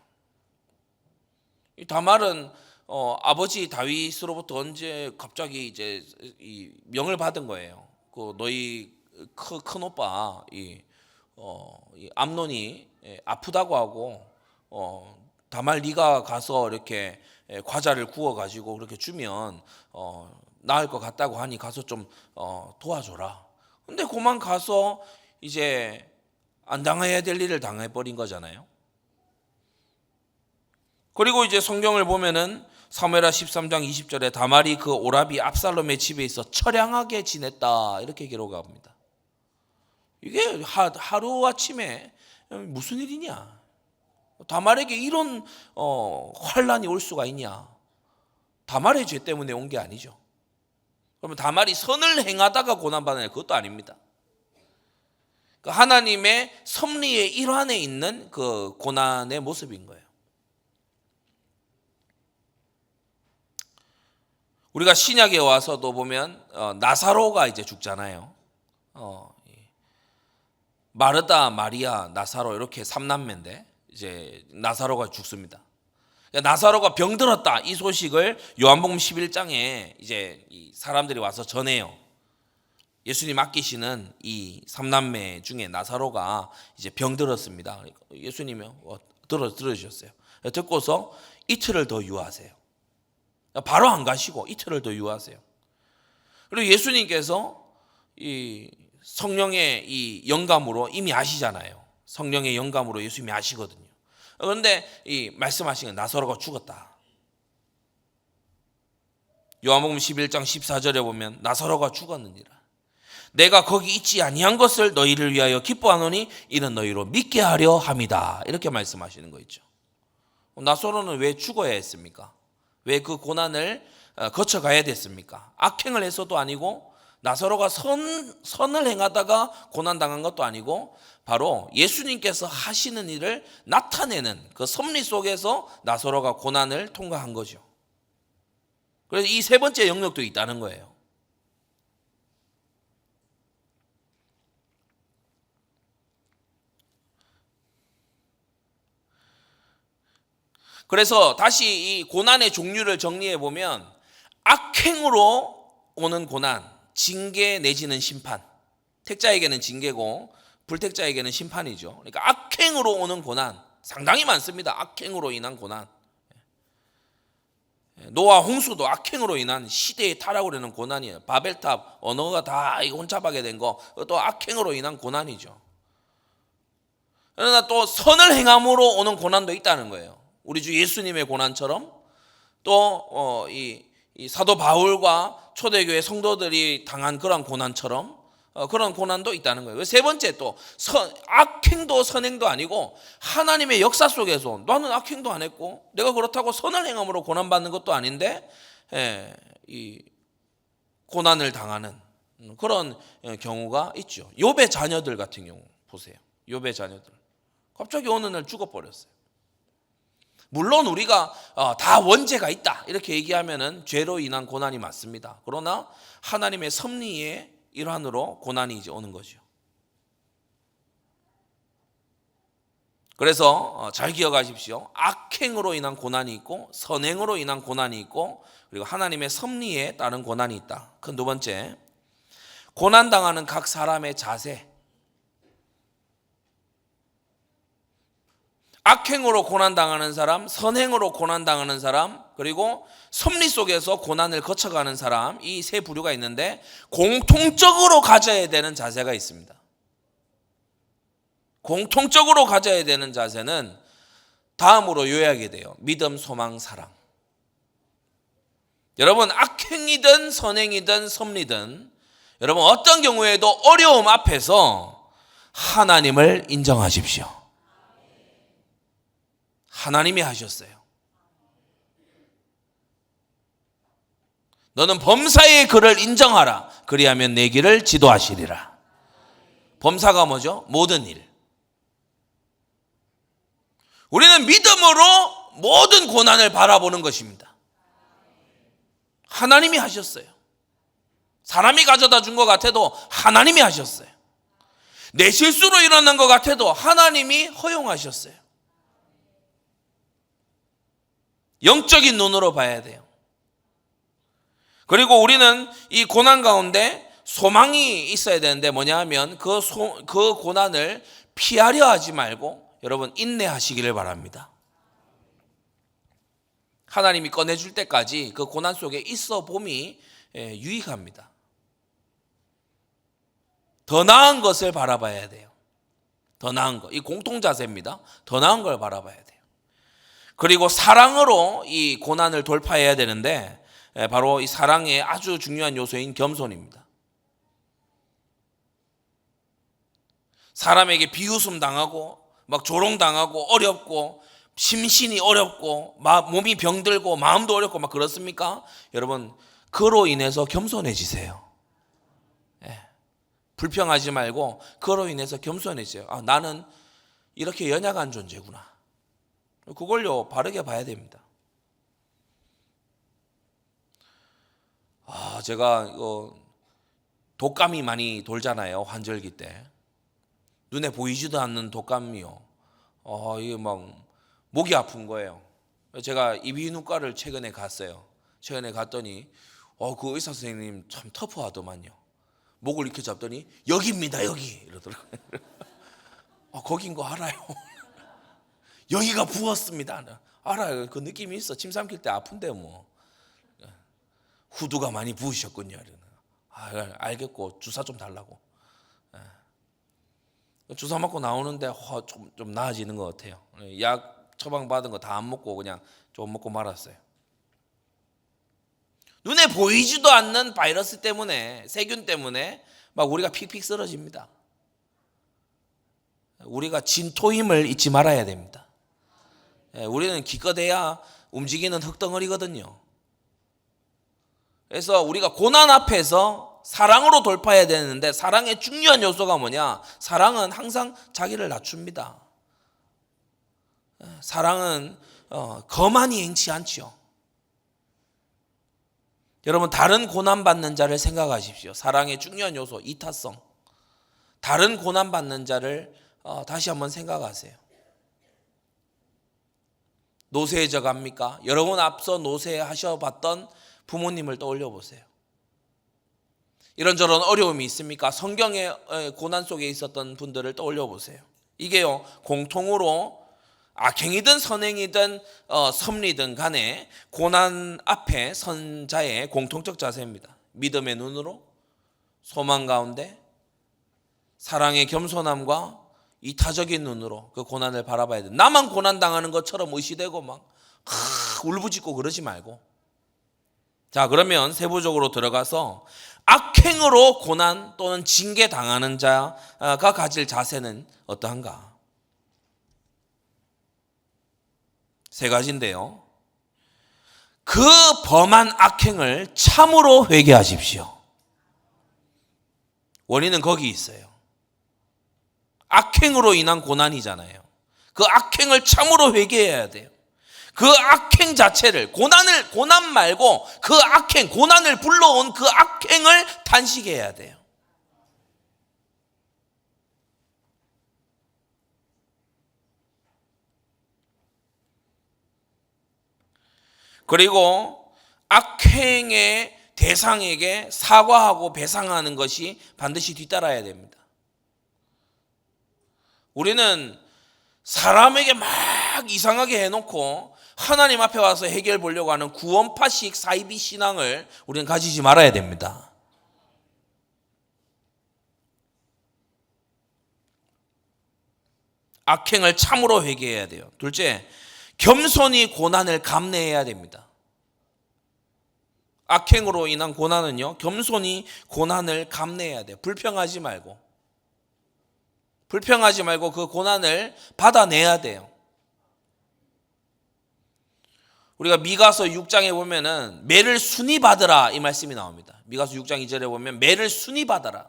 이 다말은 아버지 다윗으로부터 언제 갑자기 이제 이 명을 받은 거예요. 그 너희 큰 오빠 이 암논이 아프다고 하고 다말 네가 가서 이렇게 과자를 구워 가지고 그렇게 주면 나을 것 같다고 하니 가서 좀 도와줘라. 근데 그만 가서 이제 안 당해야 될 일을 당해버린 거잖아요. 그리고 이제 성경을 보면은 사무엘하 13장 20절에 다말이 그 오라비 압살롬의 집에 있어 처량하게 지냈다 이렇게 기록합니다. 이게 하루아침에 무슨 일이냐? 다말에게 이런 환란이 올 수가 있냐? 다말의 죄 때문에 온 게 아니죠. 그러면 다말이 선을 행하다가 고난받는 그것도 아닙니다. 하나님의 섭리의 일환에 있는 그 고난의 모습인 거예요. 우리가 신약에 와서도 보면 나사로가 이제 죽잖아요. 마르다, 마리아, 나사로 이렇게 3남매인데 이제 나사로가 죽습니다. 나사로가 병들었다 이 소식을 요한복음 11장에 이제 이 사람들이 와서 전해요. 예수님 아끼시는 이 3남매 중에 나사로가 이제 병들었습니다. 예수님이 들으셨어요. 듣고서 이틀을 더 유하세요. 바로 안 가시고 이틀을 더 유하세요. 그리고 예수님께서 이 성령의 이 영감으로 이미 아시잖아요. 성령의 영감으로 예수님이 아시거든요. 그런데 이 말씀하신 나사로가 죽었다. 요한복음 11장 14절에 보면 나사로가 죽었느니라. 내가 거기 있지 아니한 것을 너희를 위하여 기뻐하노니 이는 너희로 믿게 하려 함이다. 이렇게 말씀하시는 거 있죠. 나사로는 왜 죽어야 했습니까? 왜 그 고난을 거쳐가야 됐습니까? 악행을 해서도 아니고 나사로가 선을 행하다가 고난당한 것도 아니고 바로 예수님께서 하시는 일을 나타내는 그 섭리 속에서 나사로가 고난을 통과한 거죠. 그래서 이 세 번째 영역도 있다는 거예요. 그래서 다시 이 고난의 종류를 정리해 보면 악행으로 오는 고난, 징계 내지는 심판. 택자에게는 징계고 불택자에게는 심판이죠. 그러니까 악행으로 오는 고난 상당히 많습니다. 악행으로 인한 고난. 노아 홍수도 악행으로 인한 시대의 타락으로 인한 고난이에요. 바벨탑 언어가 다 혼잡하게 된 거 또 악행으로 인한 고난이죠. 그러나 또 선을 행함으로 오는 고난도 있다는 거예요. 우리 주 예수님의 고난처럼 또 이 사도 바울과 초대교회 성도들이 당한 그런 고난처럼 그런 고난도 있다는 거예요. 세 번째, 또 악행도 선행도 아니고 하나님의 역사 속에서 나는 악행도 안 했고 내가 그렇다고 선을 행함으로 고난받는 것도 아닌데 이 고난을 당하는 그런 경우가 있죠. 욥의 자녀들 같은 경우 보세요. 욥의 자녀들 갑자기 어느 날 죽어버렸어요. 물론 우리가 다 원죄가 있다 이렇게 얘기하면은 죄로 인한 고난이 맞습니다. 그러나 하나님의 섭리의 일환으로 고난이 이제 오는 거죠. 그래서 잘 기억하십시오. 악행으로 인한 고난이 있고 선행으로 인한 고난이 있고 그리고 하나님의 섭리에 따른 고난이 있다. 그 두 번째, 고난당하는 각 사람의 자세. 악행으로 고난당하는 사람, 선행으로 고난당하는 사람, 그리고 섭리 속에서 고난을 거쳐가는 사람, 이 세 부류가 있는데 공통적으로 가져야 되는 자세가 있습니다. 공통적으로 가져야 되는 자세는 다음으로 요약이 돼요. 믿음, 소망, 사랑. 여러분, 악행이든 선행이든 섭리든 여러분 어떤 경우에도 어려움 앞에서 하나님을 인정하십시오. 하나님이 하셨어요. 너는 범사의 그를 인정하라. 그리하면 내 길을 지도하시리라. 범사가 뭐죠? 모든 일. 우리는 믿음으로 모든 고난을 바라보는 것입니다. 하나님이 하셨어요. 사람이 가져다 준 것 같아도 하나님이 하셨어요. 내 실수로 일어난 것 같아도 하나님이 허용하셨어요. 영적인 눈으로 봐야 돼요. 그리고 우리는 이 고난 가운데 소망이 있어야 되는데 뭐냐 하면 그 고난을 피하려 하지 말고 여러분 인내하시기를 바랍니다. 하나님이 꺼내줄 때까지 그 고난 속에 있어 봄이 유익합니다. 더 나은 것을 바라봐야 돼요. 더 나은 것. 이 공통자세입니다. 더 나은 걸 바라봐야 돼요. 그리고 사랑으로 이 고난을 돌파해야 되는데 바로 이 사랑의 아주 중요한 요소인 겸손입니다. 사람에게 비웃음 당하고 막 조롱당하고 어렵고 심신이 어렵고 몸이 병들고 마음도 어렵고 막 그렇습니까? 여러분 그로 인해서 겸손해지세요. 불평하지 말고 그로 인해서 겸손해지세요. 나는 이렇게 연약한 존재구나. 그걸요 바르게 봐야 됩니다. 제가 독감이 많이 돌잖아요. 환절기 때 눈에 보이지도 않는 독감이요. 이게 막 목이 아픈 거예요. 제가 이비인후과를 최근에 갔어요. 최근에 갔더니 그 의사 선생님 참 터프하더만요. 목을 이렇게 잡더니 여기입니다 여기 이러더라고요. 거긴 거 알아요. 여기가 부었습니다. 알아요. 그 느낌이 있어. 침 삼킬 때 아픈데 뭐. 후두가 많이 부으셨군요. 알겠고 주사 좀 달라고. 주사 맞고 나오는데 좀 나아지는 것 같아요. 약 처방받은 거 다 안 먹고 그냥 좀 먹고 말았어요. 눈에 보이지도 않는 바이러스 때문에 세균 때문에 막 우리가 픽픽 쓰러집니다. 우리가 진토임을 잊지 말아야 됩니다. 우리는 기껏해야 움직이는 흙덩어리거든요. 그래서 우리가 고난 앞에서 사랑으로 돌파해야 되는데 사랑의 중요한 요소가 뭐냐? 사랑은 항상 자기를 낮춥니다. 사랑은 거만히 행치 않죠. 여러분 다른 고난받는 자를 생각하십시오. 사랑의 중요한 요소 이타성. 다른 고난받는 자를 다시 한번 생각하세요. 노쇠해져 갑니까? 여러분 앞서 노쇠하셔봤던 부모님을 떠올려 보세요. 이런저런 어려움이 있습니까? 성경의 고난 속에 있었던 분들을 떠올려 보세요. 이게요 공통으로 악행이든 선행이든 섭리든 간에 고난 앞에 선 자의 공통적 자세입니다. 믿음의 눈으로 소망 가운데 사랑의 겸손함과 이타적인 눈으로 그 고난을 바라봐야 돼. 나만 고난 당하는 것처럼 의시되고 막 울부짖고 그러지 말고. 자, 그러면 세부적으로 들어가서 악행으로 고난 또는 징계 당하는 자가 가질 자세는 어떠한가? 세 가지인데요. 그 범한 악행을 참으로 회개하십시오. 원인은 거기 있어요. 악행으로 인한 고난이잖아요. 그 악행을 참으로 회개해야 돼요. 그 악행 자체를, 고난 말고 그 악행, 고난을 불러온 그 악행을 단식해야 돼요. 그리고 악행의 대상에게 사과하고 배상하는 것이 반드시 뒤따라야 됩니다. 우리는 사람에게 막 이상하게 해놓고 하나님 앞에 와서 해결 보려고 하는 구원파식 사이비 신앙을 우리는 가지지 말아야 됩니다. 악행을 참으로 회개해야 돼요. 둘째, 겸손히 고난을 감내해야 됩니다. 악행으로 인한 고난은요, 겸손히 고난을 감내해야 돼요. 불평하지 말고 그 고난을 받아내야 돼요. 우리가 미가서 6장에 보면은 매를 순히 받으라 이 말씀이 나옵니다. 미가서 6장 2절에 보면 매를 순히 받아라.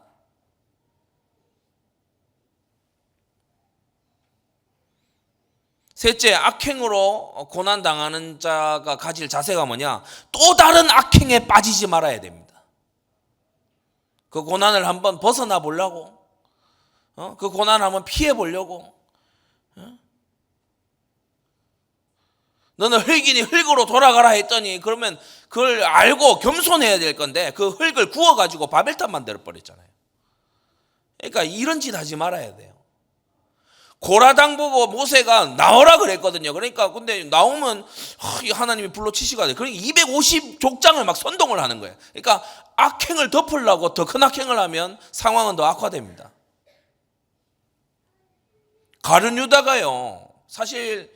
셋째, 악행으로 고난당하는 자가 가질 자세가 뭐냐? 또 다른 악행에 빠지지 말아야 됩니다. 그 고난을 한번 벗어나 보려고, 그 고난을 한번 피해 보려고, 너는 흙이니 흙으로 돌아가라 했더니 그러면 그걸 알고 겸손해야 될 건데 그 흙을 구워가지고 바벨탑 만들어버렸잖아요. 그러니까 이런 짓 하지 말아야 돼요. 고라당 보고 모세가 나오라 그랬거든요. 그러니까 근데 나오면 하나님이 불러 치시가 돼. 그러니까 250족장을 막 선동을 하는 거예요. 그러니까 악행을 덮으려고 더 큰 악행을 하면 상황은 더 악화됩니다. 가룟 유다가요, 사실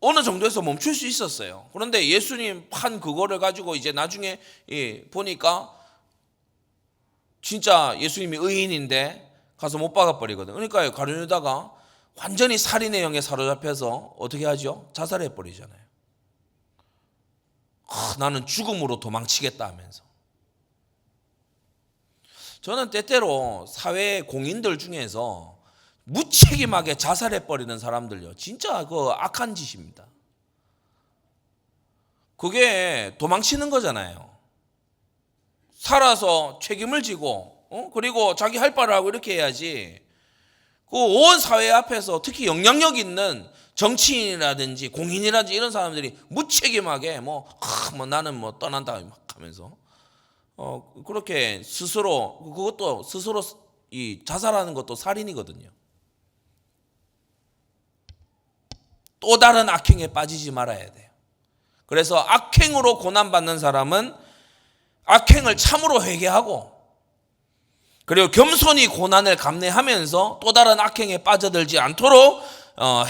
어느 정도에서 멈출 수 있었어요. 그런데 예수님 판 그거를 가지고 이제 나중에 보니까 진짜 예수님이 의인인데 가서 못 박아버리거든. 그러니까 가룟 유다가 완전히 살인의 영에 사로잡혀서 어떻게 하죠? 자살해버리잖아요. 나는 죽음으로 도망치겠다 하면서. 저는 때때로 사회 공인들 중에서 무책임하게 자살해버리는 사람들요, 진짜 그 악한 짓입니다. 그게 도망치는 거잖아요. 살아서 책임을 지고 그리고 자기 할 바를 하고 이렇게 해야지. 그 온 사회 앞에서 특히 영향력 있는 정치인이라든지 공인이라든지 이런 사람들이 무책임하게 나는 떠난다 막 하면서 그렇게 스스로, 그것도 스스로 자살하는 것도 살인이거든요. 또 다른 악행에 빠지지 말아야 돼요. 그래서 악행으로 고난받는 사람은 악행을 참으로 회개하고 그리고 겸손히 고난을 감내하면서 또 다른 악행에 빠져들지 않도록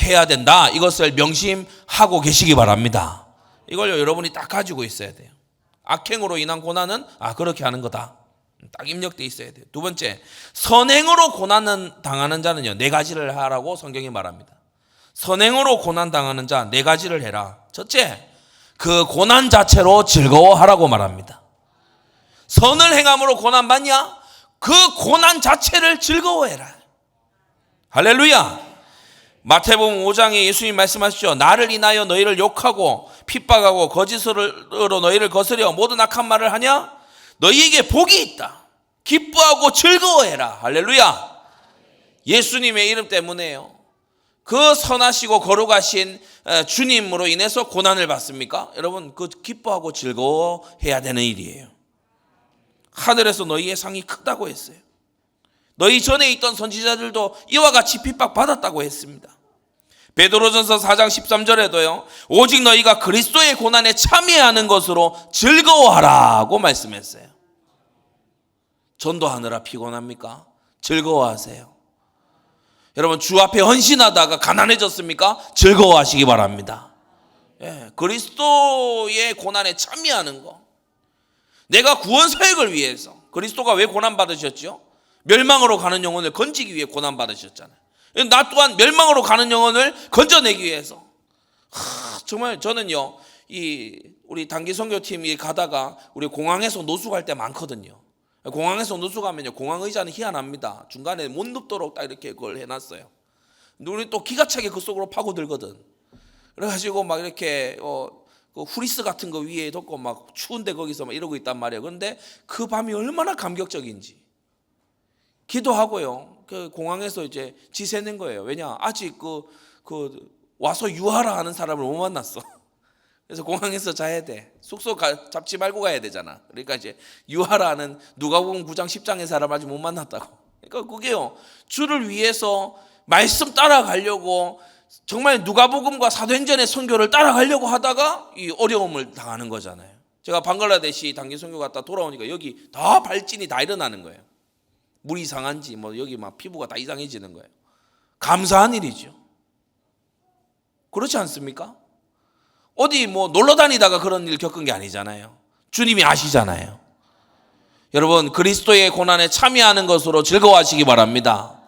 해야 된다. 이것을 명심하고 계시기 바랍니다. 이걸 여러분이 딱 가지고 있어야 돼요. 악행으로 인한 고난은 그렇게 하는 거다. 딱 입력돼 있어야 돼요. 두 번째, 선행으로 고난을 당하는 자는요, 네 가지를 하라고 성경이 말합니다. 선행으로 고난 당하는 자 네 가지를 해라. 첫째, 그 고난 자체로 즐거워하라고 말합니다. 선을 행함으로 고난 받냐? 그 고난 자체를 즐거워해라. 할렐루야. 마태복음 5장에 예수님 말씀하시죠. 나를 인하여 너희를 욕하고 핍박하고 거짓으로 너희를 거스려 모든 악한 말을 하냐? 너희에게 복이 있다. 기뻐하고 즐거워해라. 할렐루야. 예수님의 이름 때문에요. 그 선하시고 거룩하신 주님으로 인해서 고난을 받습니까? 여러분, 그 기뻐하고 즐거워해야 되는 일이에요. 하늘에서 너희의 상이 크다고 했어요. 너희 전에 있던 선지자들도 이와 같이 핍박 받았다고 했습니다. 베드로전서 4장 13절에도요. 오직 너희가 그리스도의 고난에 참여하는 것으로 즐거워하라고 말씀했어요. 전도하느라 피곤합니까? 즐거워하세요. 여러분 주 앞에 헌신하다가 가난해졌습니까? 즐거워하시기 바랍니다. 예, 그리스도의 고난에 참여하는 거. 내가 구원 사역을 위해서. 그리스도가 왜 고난 받으셨죠? 멸망으로 가는 영혼을 건지기 위해 고난 받으셨잖아요. 나 또한 멸망으로 가는 영혼을 건져내기 위해서. 정말 저는요, 우리 단기 선교팀이 가다가 우리 공항에서 노숙할 때 많거든요. 공항에서 노숙하면요, 공항 의자는 희한합니다. 중간에 못 눕도록 딱 이렇게 그걸 해놨어요. 근데 우리 또 기가 차게 그 속으로 파고들거든. 그래가지고 막 이렇게 그 후리스 같은 거 위에 덮고 막 추운데 거기서 막 이러고 있단 말이에요. 그런데 그 밤이 얼마나 감격적인지. 기도하고요. 그 공항에서 이제 지새는 거예요. 왜냐? 아직 그 와서 유하라 하는 사람을 못 만났어. 그래서 공항에서 자야 돼. 숙소 잡지 말고 가야 되잖아. 그러니까 이제 유하라 하는 누가복음 9장 10장의 사람 아직 못 만났다고. 그러니까 그게요, 주를 위해서 말씀 따라가려고 정말 누가복음과 사도행전의 선교를 따라가려고 하다가 이 어려움을 당하는 거잖아요. 제가 방글라데시 단기 선교 갔다 돌아오니까 여기 다 발진이 다 일어나는 거예요. 물이 이상한지 뭐 여기 막 피부가 다 이상해지는 거예요. 감사한 일이죠. 그렇지 않습니까? 어디 뭐 놀러 다니다가 그런 일 겪은 게 아니잖아요. 주님이 아시잖아요. 여러분 그리스도의 고난에 참여하는 것으로 즐거워하시기 바랍니다.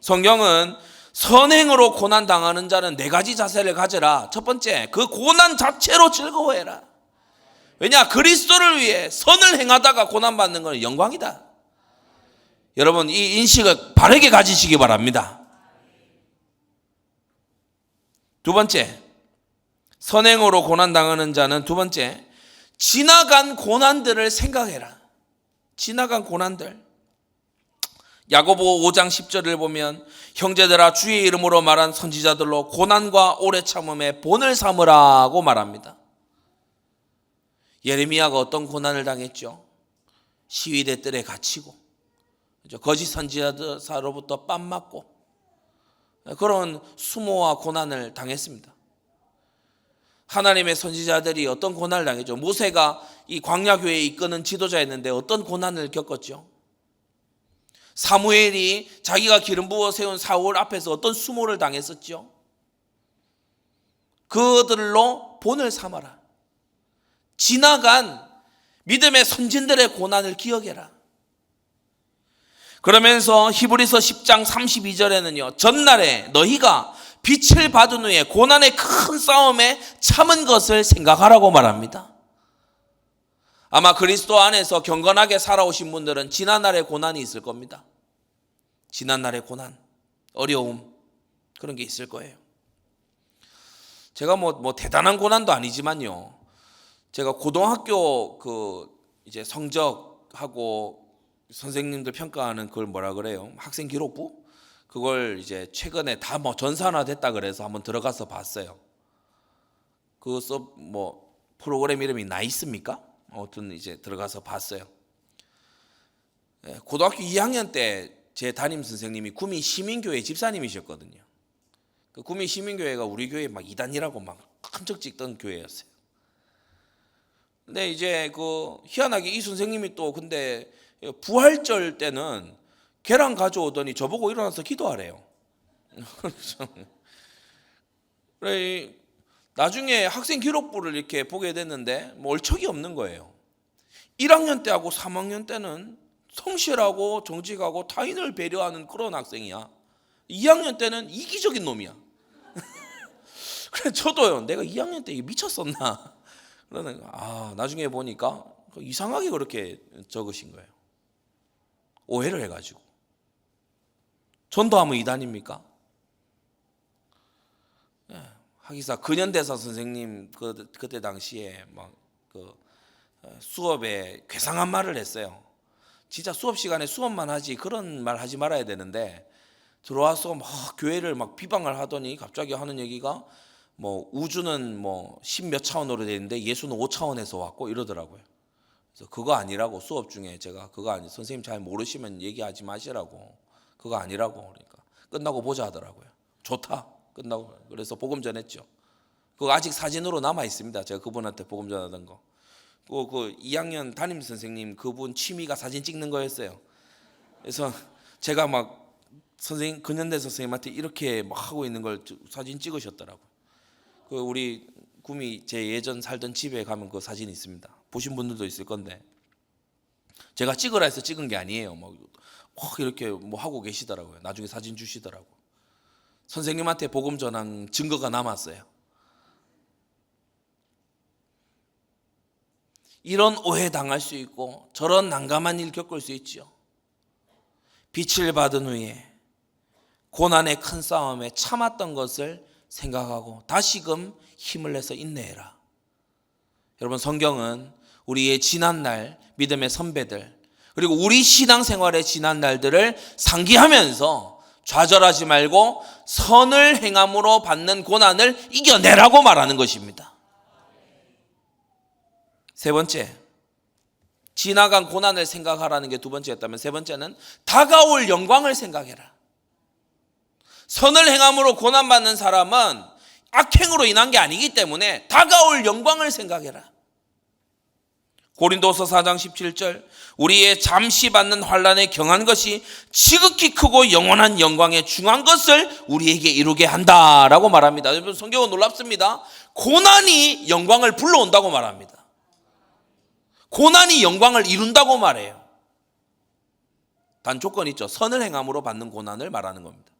성경은 선행으로 고난 당하는 자는 4가지 자세를 가져라. 첫 번째, 그 고난 자체로 즐거워해라. 왜냐? 그리스도를 위해 선을 행하다가 고난 받는 것은 영광이다. 여러분 이 인식을 바르게 가지시기 바랍니다. 두 번째, 선행으로 고난 당하는 자는 두 번째, 지나간 고난들을 생각해라. 지나간 고난들. 야고보 5장 10절을 보면 형제들아 주의 이름으로 말한 선지자들로 고난과 오래 참음에 본을 삼으라고 말합니다. 예레미야가 어떤 고난을 당했죠? 시위대 뜰에 갇히고 거짓 선지자로부터 뺨 맞고 그런 수모와 고난을 당했습니다. 하나님의 선지자들이 어떤 고난을 당했죠? 모세가 이 광야교회에 이끄는 지도자였는데 어떤 고난을 겪었죠? 사무엘이 자기가 기름 부어 세운 사울 앞에서 어떤 수모를 당했었죠? 그들로 본을 삼아라. 지나간 믿음의 선진들의 고난을 기억해라. 그러면서 히브리서 10장 32절에는요, 전날에 너희가 빛을 받은 후에 고난의 큰 싸움에 참은 것을 생각하라고 말합니다. 아마 그리스도 안에서 경건하게 살아오신 분들은 지난날의 고난이 있을 겁니다. 지난날의 고난, 어려움, 그런 게 있을 거예요. 제가 뭐 대단한 고난도 아니지만요, 제가 고등학교 이제 성적하고 선생님들 평가하는 그걸 뭐라 그래요? 학생 기록부? 그걸 이제 최근에 다 뭐 전산화됐다 그래서 한번 들어가서 봤어요. 그 프로그램 이름이 나 있습니까? 아무튼 이제 들어가서 봤어요. 고등학교 2학년 때 제 담임 선생님이 구미 시민교회 집사님이셨거든요. 그 구미 시민교회가 우리 교회 막 이단이라고 막 큼적 찍던 교회였어요. 근데 이제 희한하게 이 선생님이 또 근데 부활절 때는 계란 가져오더니 저보고 일어나서 기도하래요. 그래 나중에 학생 기록부를 이렇게 보게 됐는데 뭐 얼척이 없는 거예요. 1학년 때하고 3학년 때는 성실하고 정직하고 타인을 배려하는 그런 학생이야. 2학년 때는 이기적인 놈이야. 그래 저도요. 내가 2학년 때 미쳤었나? 그러는 나중에 보니까 이상하게 그렇게 적으신 거예요. 오해를 해가지고. 전도하면 이단입니까? 하기사 근현대사 선생님 그때 당시에 막 수업에 괴상한 말을 했어요. 진짜 수업 시간에 수업만 하지 그런 말 하지 말아야 되는데 들어와서 막 교회를 막 비방을 하더니 갑자기 하는 얘기가 뭐 우주는 뭐 10몇 차원으로 되어 있는데 예수는 5차원에서 왔고 이러더라고요. 그래서 그거 아니라고 수업 중에 제가 그거 아니 선생님 잘 모르시면 얘기하지 마시라고 그거 아니라고 그러니까 끝나고 보자 하더라고요. 좋다 끝나고 그래서 복음 전했죠. 그거 아직 사진으로 남아 있습니다. 제가 그분한테 복음 전하던 거. 그 2학년 담임 선생님 그분 취미가 사진 찍는 거였어요. 그래서 제가 막 선생님 근현대 선생님한테 이렇게 막 하고 있는 걸 사진 찍으셨더라고요. 그 우리 구미 제 예전 살던 집에 가면 그 사진이 있습니다. 보신 분들도 있을 건데 제가 찍으라 해서 찍은 게 아니에요. 막 이렇게 뭐 하고 계시더라고요. 나중에 사진 주시더라고. 선생님한테 복음 전한 증거가 남았어요. 이런 오해 당할 수 있고 저런 난감한 일 겪을 수 있죠. 빛을 받은 후에 고난의 큰 싸움에 참았던 것을 생각하고 다시금 힘을 내서 인내해라. 여러분, 성경은 우리의 지난날 믿음의 선배들 그리고 우리 신앙생활의 지난 날들을 상기하면서 좌절하지 말고 선을 행함으로 받는 고난을 이겨내라고 말하는 것입니다. 세 번째, 지나간 고난을 생각하라는 게 두 번째였다면 세 번째는 다가올 영광을 생각해라. 선을 행함으로 고난받는 사람은 악행으로 인한 게 아니기 때문에 다가올 영광을 생각해라. 고린도서 4장 17절 우리의 잠시 받는 환난에 경한 것이 지극히 크고 영원한 영광에 중한 것을 우리에게 이루게 한다라고 말합니다. 여러분, 성경은 놀랍습니다. 고난이 영광을 불러온다고 말합니다. 고난이 영광을 이룬다고 말해요. 단 조건이 있죠. 선을 행함으로 받는 고난을 말하는 겁니다.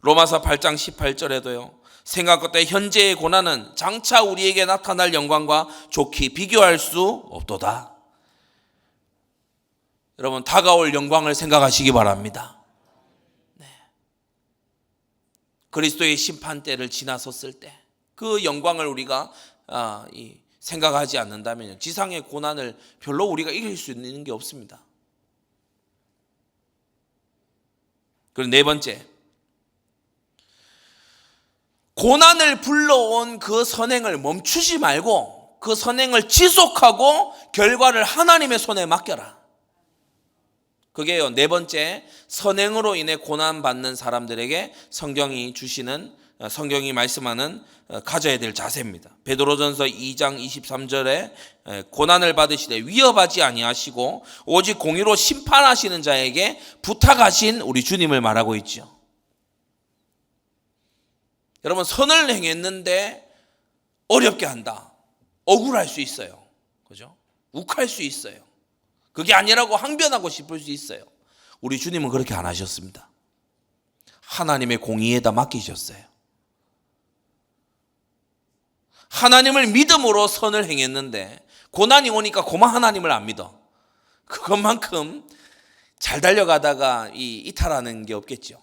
로마서 8장 18절에도요. 생각할 현재의 고난은 장차 우리에게 나타날 영광과 좋게 비교할 수 없도다. 여러분, 다가올 영광을 생각하시기 바랍니다. 네. 그리스도의 심판 때를 지나섰을 때 그 영광을 우리가 생각하지 않는다면 지상의 고난을 별로 우리가 이길 수 있는 게 없습니다. 그리고 네 번째, 고난을 불러온 그 선행을 멈추지 말고 그 선행을 지속하고 결과를 하나님의 손에 맡겨라. 그게요, 네 번째, 선행으로 인해 고난받는 사람들에게 성경이 말씀하는 가져야 될 자세입니다. 베드로전서 2장 23절에 고난을 받으시되 위협하지 아니하시고 오직 공의로 심판하시는 자에게 부탁하신 우리 주님을 말하고 있죠. 여러분, 선을 행했는데 어렵게 한다. 억울할 수 있어요. 그죠? 욱할 수 있어요. 그게 아니라고 항변하고 싶을 수 있어요. 우리 주님은 그렇게 안 하셨습니다. 하나님의 공의에다 맡기셨어요. 하나님을 믿음으로 선을 행했는데 고난이 오니까 고만 하나님을 안 믿어. 그것만큼 잘 달려가다가 이탈하는 게 없겠죠.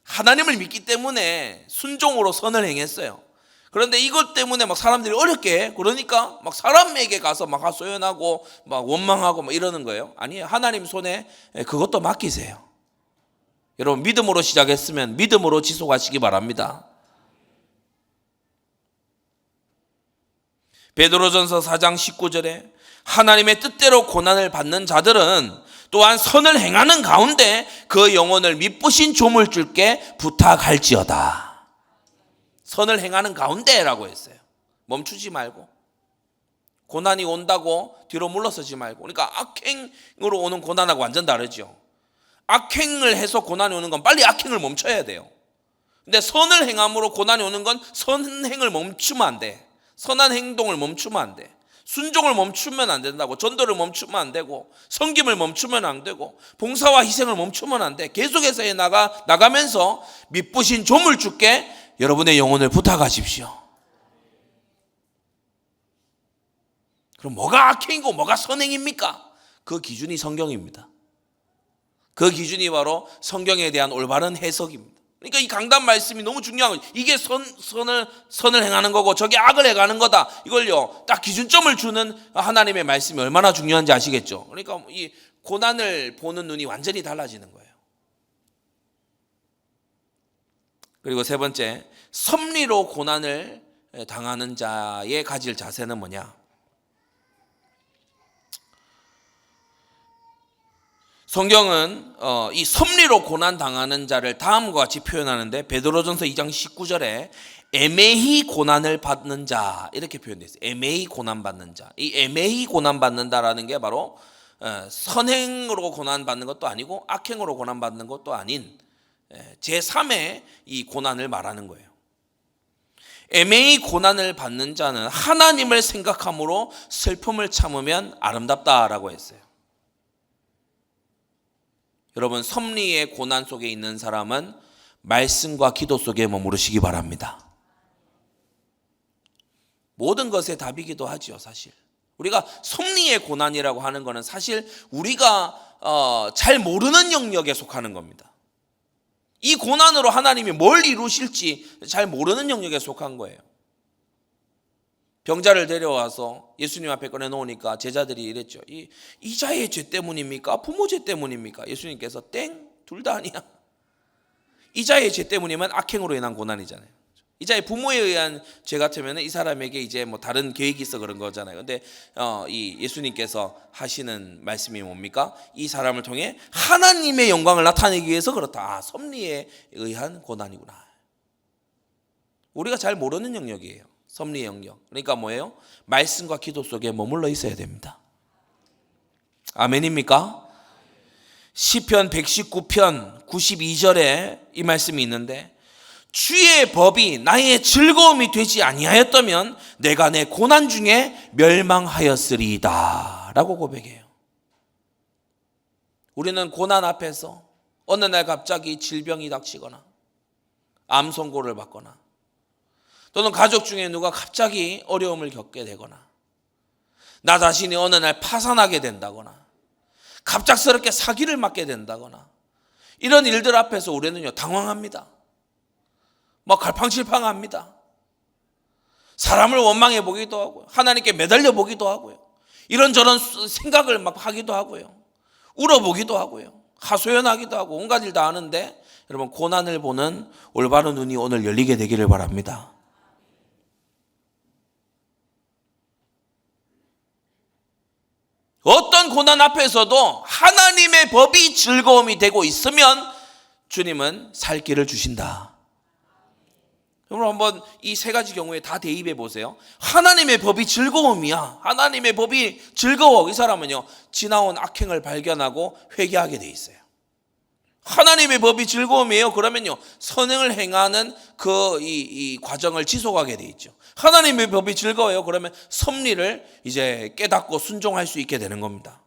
하나님을 믿기 때문에 순종으로 선을 행했어요. 그런데 이것 때문에 막 사람들이 어렵게 해. 그러니까 막 사람에게 가서 막 하소연하고 막 원망하고 막 이러는 거예요. 아니에요. 하나님 손에 그것도 맡기세요. 여러분, 믿음으로 시작했으면 믿음으로 지속하시기 바랍니다. 베드로전서 4장 19절에 하나님의 뜻대로 고난을 받는 자들은 또한 선을 행하는 가운데 그 영혼을 미쁘신 조물주께 부탁할지어다. 선을 행하는 가운데라고 했어요. 멈추지 말고. 고난이 온다고 뒤로 물러서지 말고. 그러니까 악행으로 오는 고난하고 완전 다르죠. 악행을 해서 고난이 오는 건 빨리 악행을 멈춰야 돼요. 근데 선을 행함으로 고난이 오는 건 선행을 멈추면 안 돼. 선한 행동을 멈추면 안 돼. 순종을 멈추면 안 된다고. 전도를 멈추면 안 되고 섬김을 멈추면 안 되고 봉사와 희생을 멈추면 안 돼. 계속해서 나가면서 미쁘신 조물주께 여러분의 영혼을 부탁하십시오. 그럼 뭐가 악행이고 뭐가 선행입니까? 그 기준이 성경입니다. 그 기준이 바로 성경에 대한 올바른 해석입니다. 그러니까 이 강단 말씀이 너무 중요한 거죠. 이게 선을 행하는 거고 저게 악을 행하는 거다. 이걸요, 딱 기준점을 주는 하나님의 말씀이 얼마나 중요한지 아시겠죠? 그러니까 이 고난을 보는 눈이 완전히 달라지는 거예요. 그리고 세 번째, 섭리로 고난을 당하는 자의 가질 자세는 뭐냐? 성경은 이 섭리로 고난 당하는 자를 다음과 같이 표현하는데 베드로전서 2장 19절에 애매히 고난을 받는 자 이렇게 표현되어 있어요. 애매히 고난 받는 자. 이 애매히 고난 받는다라는 게 바로 선행으로 고난받는 것도 아니고 악행으로 고난받는 것도 아닌 제3의 이 고난을 말하는 거예요. 애매히 고난을 받는 자는 하나님을 생각함으로 슬픔을 참으면 아름답다라고 했어요. 여러분, 섭리의 고난 속에 있는 사람은 말씀과 기도 속에 머무르시기 바랍니다. 모든 것의 답이기도 하죠, 사실. 우리가 섭리의 고난이라고 하는 것은 사실 우리가 잘 모르는 영역에 속하는 겁니다. 이 고난으로 하나님이 뭘 이루실지 잘 모르는 영역에 속한 거예요. 병자를 데려와서 예수님 앞에 꺼내놓으니까 제자들이 이랬죠. 이 자의 죄 때문입니까? 부모 죄 때문입니까? 예수님께서 땡, 둘 다 아니야. 이 자의 죄 때문이면 악행으로 인한 고난이잖아요. 이 자의 부모에 의한 죄 같으면 이 사람에게 이제 뭐 다른 계획이 있어 그런 거잖아요. 근데 이 예수님께서 하시는 말씀이 뭡니까? 이 사람을 통해 하나님의 영광을 나타내기 위해서 그렇다. 섭리에 의한 고난이구나. 우리가 잘 모르는 영역이에요. 섭리의 영역. 그러니까 뭐예요? 말씀과 기도 속에 머물러 있어야 됩니다. 아멘입니까? 시편 119편 92절에 이 말씀이 있는데, 주의 법이 나의 즐거움이 되지 아니하였다면 내가 내 고난 중에 멸망하였으리이다 라고 고백해요. 우리는 고난 앞에서 어느 날 갑자기 질병이 닥치거나 암 선고를 받거나 또는 가족 중에 누가 갑자기 어려움을 겪게 되거나 나 자신이 어느 날 파산하게 된다거나 갑작스럽게 사기를 맞게 된다거나 이런 일들 앞에서 우리는요 당황합니다. 막 갈팡질팡합니다. 사람을 원망해 보기도 하고요. 하나님께 매달려 보기도 하고요. 이런저런 생각을 막 하기도 하고요. 울어보기도 하고요. 하소연하기도 하고 온갖 일 다 하는데 여러분, 고난을 보는 올바른 눈이 오늘 열리게 되기를 바랍니다. 어떤 고난 앞에서도 하나님의 법이 즐거움이 되고 있으면 주님은 살 길을 주신다. 여러분, 한번 이 세 가지 경우에 다 대입해 보세요. 하나님의 법이 즐거움이야. 하나님의 법이 즐거워. 이 사람은요 지나온 악행을 발견하고 회개하게 돼 있어요. 하나님의 법이 즐거움이에요. 그러면요 선행을 행하는 이 과정을 지속하게 돼 있죠. 하나님의 법이 즐거워요. 그러면 섭리를 이제 깨닫고 순종할 수 있게 되는 겁니다.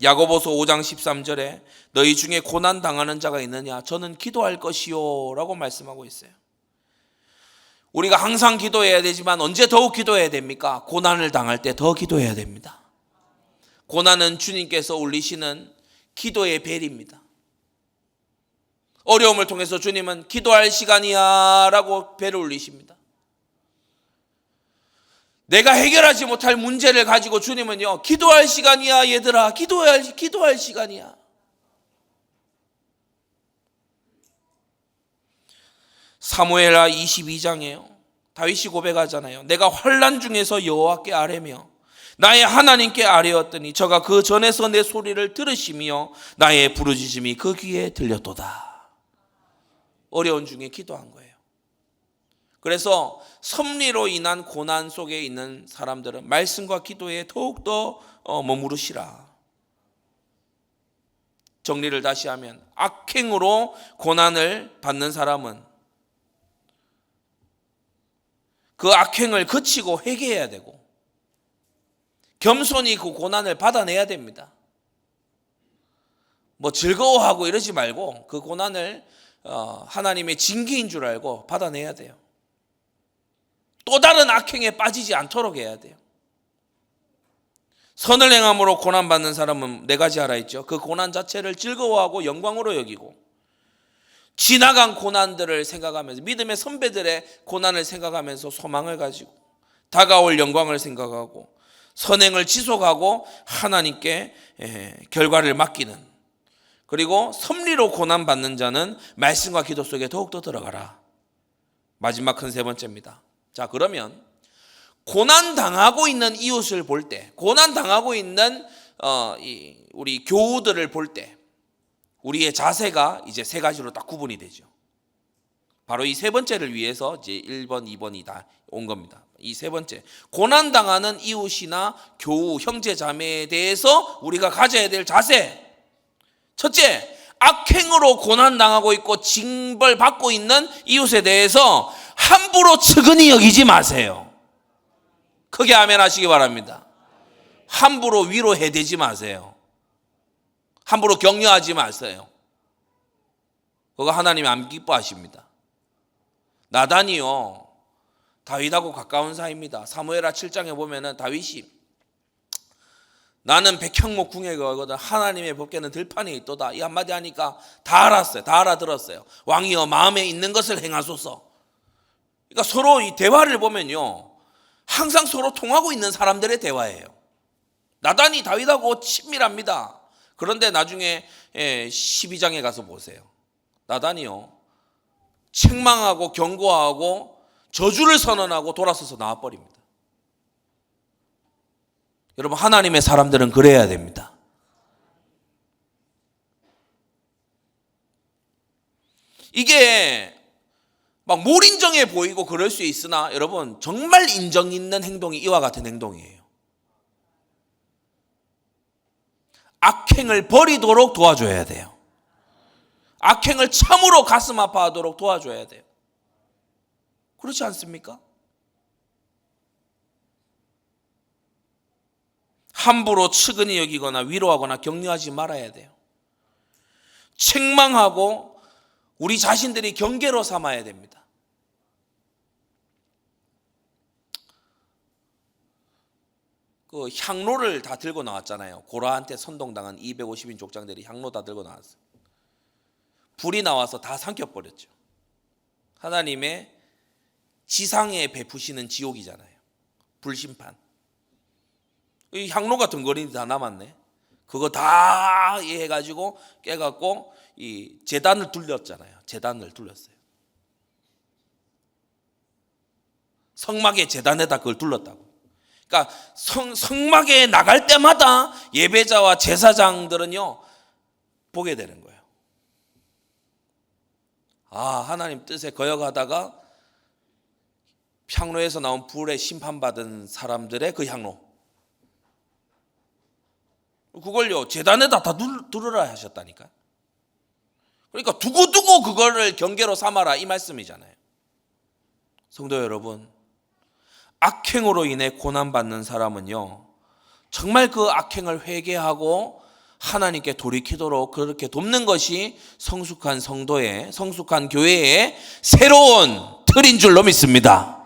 야고보서 5장 13절에 너희 중에 고난 당하는 자가 있느냐? 저는 기도할 것이요 라고 말씀하고 있어요. 우리가 항상 기도해야 되지만 언제 더욱 기도해야 됩니까? 고난을 당할 때 더 기도해야 됩니다. 고난은 주님께서 올리시는 기도의 벨입니다. 어려움을 통해서 주님은 기도할 시간이야 라고 벨을 울리십니다. 내가 해결하지 못할 문제를 가지고 주님은요 기도할 시간이야 얘들아, 기도할 시간이야. 사무엘하 22장에요 다윗이 고백하잖아요. 내가 환난 중에서 여호와께 아뢰며 나의 하나님께 아뢰었더니 저가 그 전에서 내 소리를 들으시며 나의 부르짖음이 그 귀에 들렸도다. 어려운 중에 기도한 거예요. 그래서 섭리로 인한 고난 속에 있는 사람들은 말씀과 기도에 더욱더 머무르시라. 정리를 다시 하면 악행으로 고난을 받는 사람은 그 악행을 그치고 회개해야 되고 겸손히 그 고난을 받아내야 됩니다. 뭐 즐거워하고 이러지 말고 그 고난을 하나님의 징계인 줄 알고 받아내야 돼요. 또 다른 악행에 빠지지 않도록 해야 돼요. 선을 행함으로 고난받는 사람은 네 가지 하라 했죠. 그 고난 자체를 즐거워하고 영광으로 여기고 지나간 고난들을 생각하면서 믿음의 선배들의 고난을 생각하면서 소망을 가지고 다가올 영광을 생각하고 선행을 지속하고 하나님께 결과를 맡기는, 그리고 섭리로 고난받는 자는 말씀과 기도 속에 더욱더 들어가라. 마지막 큰 세 번째입니다. 자, 그러면 고난당하고 있는 이웃을 볼 때, 고난당하고 있는 우리 교우들을 볼 때 우리의 자세가 이제 세 가지로 딱 구분이 되죠. 바로 이 세 번째를 위해서 이제 1번, 2번이 다 온 겁니다. 이 세 번째, 고난당하는 이웃이나 교우, 형제, 자매에 대해서 우리가 가져야 될 자세. 첫째, 악행으로 고난당하고 있고 징벌받고 있는 이웃에 대해서 함부로 측은히 여기지 마세요. 크게 아멘 하시기 바랍니다. 함부로 위로해대지 마세요. 함부로 격려하지 마세요. 그거 하나님이 안 기뻐하십니다. 나단이요, 다윗하고 가까운 사이입니다. 사무엘하 7장에 보면은 다윗이 나는 백향목 궁에 거거든 하나님의 법궤는 들판에 있도다 이 한마디 하니까 다 알았어요. 다 알아들었어요. 왕이여 마음에 있는 것을 행하소서. 그러니까 서로 이 대화를 보면요, 항상 서로 통하고 있는 사람들의 대화예요. 나단이 다윗하고 친밀합니다. 그런데 나중에 12장에 가서 보세요. 나단이요, 책망하고 경고하고 저주를 선언하고 돌아서서 나와버립니다. 여러분, 하나님의 사람들은 그래야 됩니다. 이게 막 몰인정해 보이고 그럴 수 있으나 여러분, 정말 인정 있는 행동이 이와 같은 행동이에요. 악행을 버리도록 도와줘야 돼요. 악행을 참으로 가슴 아파하도록 도와줘야 돼요. 그렇지 않습니까? 함부로 측은히 여기거나 위로하거나 격려하지 말아야 돼요. 책망하고 우리 자신들이 경계로 삼아야 됩니다. 그 향로를 다 들고 나왔잖아요. 고라한테 선동당한 250인 족장들이 향로 다 들고 나왔어요. 불이 나와서 다 삼켜버렸죠. 하나님의 지상에 베푸시는 지옥이잖아요. 불심판. 이 향로가 덩거리 다 남았네. 그거 다 해가지고 깨갖고 이 제단을 둘렸잖아요. 제단을 둘렸어요. 성막의 제단에다 그걸 둘렀다고. 그러니까 성막에 나갈 때마다 예배자와 제사장들은요 보게 되는 거예요. 아, 하나님 뜻에 거역하다가 향로에서 나온 불에 심판받은 사람들의 그 향로, 그걸요 제단에다 다 두르라 하셨다니까. 그러니까 두고두고 그거를 경계로 삼아라 이 말씀이잖아요. 성도 여러분, 악행으로 인해 고난받는 사람은요 정말 그 악행을 회개하고 하나님께 돌이키도록 그렇게 돕는 것이 성숙한 성도의, 성숙한 교회의 새로운 틀인 줄로 믿습니다.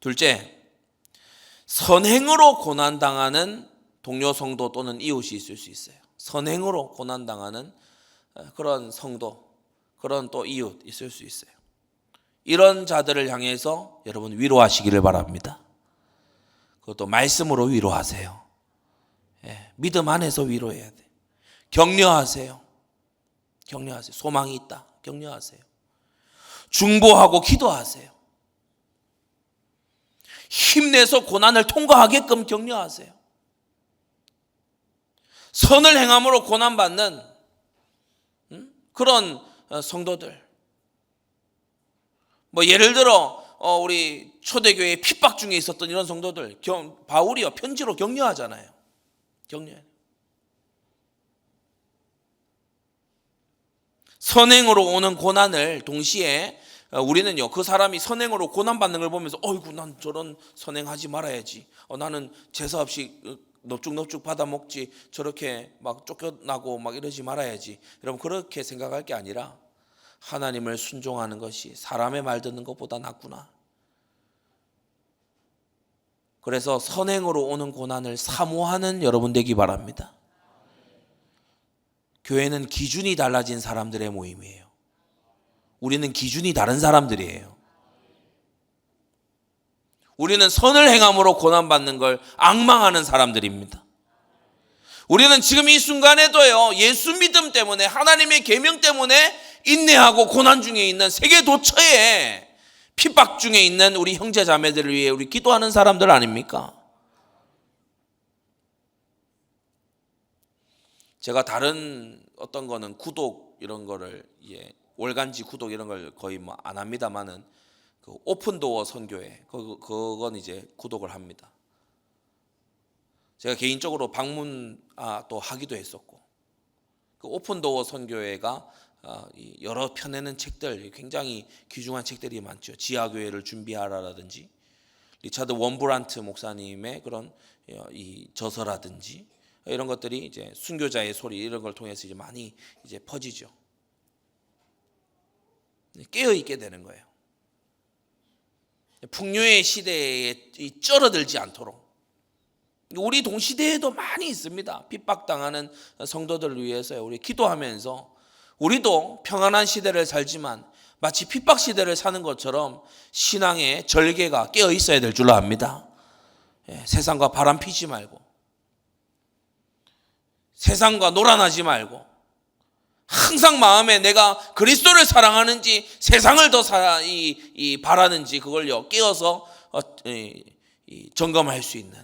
둘째, 선행으로 고난당하는 동료 성도 또는 이웃이 있을 수 있어요. 선행으로 고난당하는 그런 성도, 그런 또 이웃 있을 수 있어요. 이런 자들을 향해서 여러분 위로하시기를 바랍니다. 그것도 말씀으로 위로하세요. 믿음 안에서 위로해야 돼. 격려하세요. 격려하세요. 소망이 있다. 격려하세요. 중보하고 기도하세요. 힘내서 고난을 통과하게끔 격려하세요. 선을 행함으로 고난받는 그런 성도들, 뭐 예를 들어 우리 초대교회 핍박 중에 있었던 이런 성도들, 바울이요 편지로 격려하잖아요. 격려해요. 선행으로 오는 고난을 동시에 우리는요 그 사람이 선행으로 고난받는 걸 보면서 어이구 난 저런 선행하지 말아야지, 나는 제사 없이 넙죽넙죽 받아먹지, 저렇게 막 쫓겨나고 막 이러지 말아야지, 여러분 그렇게 생각할 게 아니라 하나님을 순종하는 것이 사람의 말 듣는 것보다 낫구나. 그래서 선행으로 오는 고난을 사모하는 여러분 되기 바랍니다. 교회는 기준이 달라진 사람들의 모임이에요. 우리는 기준이 다른 사람들이에요. 우리는 선을 행함으로 고난받는 걸 앙망하는 사람들입니다. 우리는 지금 이 순간에도요 예수 믿음 때문에, 하나님의 계명 때문에 인내하고 고난 중에 있는, 세계 도처에 핍박 중에 있는 우리 형제 자매들을 위해 우리 기도하는 사람들 아닙니까? 제가 다른 어떤 거는 구독 이런 거를 월간지 구독 이런 걸 거의 뭐 안 합니다만은 그 오픈도어 선교회 그건 이제 구독을 합니다. 제가 개인적으로 방문 또 하기도 했었고, 그 오픈도어 선교회가 여러 펴내는 책들, 굉장히 귀중한 책들이 많죠. 지하교회를 준비하라라든지 리차드 원브란트 목사님의 그런 이 저서라든지 이런 것들이 이제 순교자의 소리 이런 걸 통해서 이제 많이 이제 퍼지죠. 깨어 있게 되는 거예요. 풍요의 시대에 쩔어들지 않도록. 우리 동시대에도 많이 있습니다. 핍박당하는 성도들을 위해서 우리 기도하면서 우리도 평안한 시대를 살지만 마치 핍박 시대를 사는 것처럼 신앙의 절개가 깨어 있어야 될 줄로 압니다. 세상과 바람 피지 말고, 세상과 놀아나지 말고, 항상 마음에 내가 그리스도를 사랑하는지 세상을 더 바라는지 그걸요 깨어서 점검할 수 있는.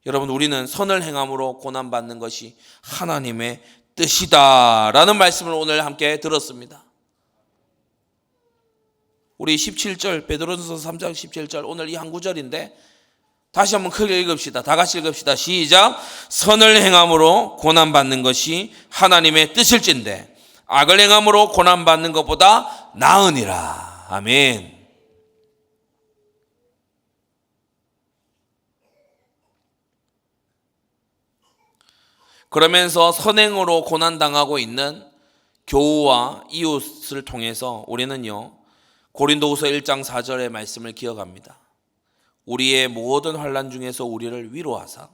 여러분, 우리는 선을 행함으로 고난받는 것이 하나님의 뜻이다라는 말씀을 오늘 함께 들었습니다. 우리 17절 베드로전서 3장 17절 오늘 이 한 구절인데 다시 한번 크게 읽읍시다. 다 같이 읽읍시다. 시작. 선을 행함으로 고난받는 것이 하나님의 뜻일진데 악을 행함으로 고난받는 것보다 나으니라. 아멘. 그러면서 선행으로 고난당하고 있는 교우와 이웃을 통해서 우리는요 고린도후서 1장 4절의 말씀을 기억합니다. 우리의 모든 환난 중에서 우리를 위로하사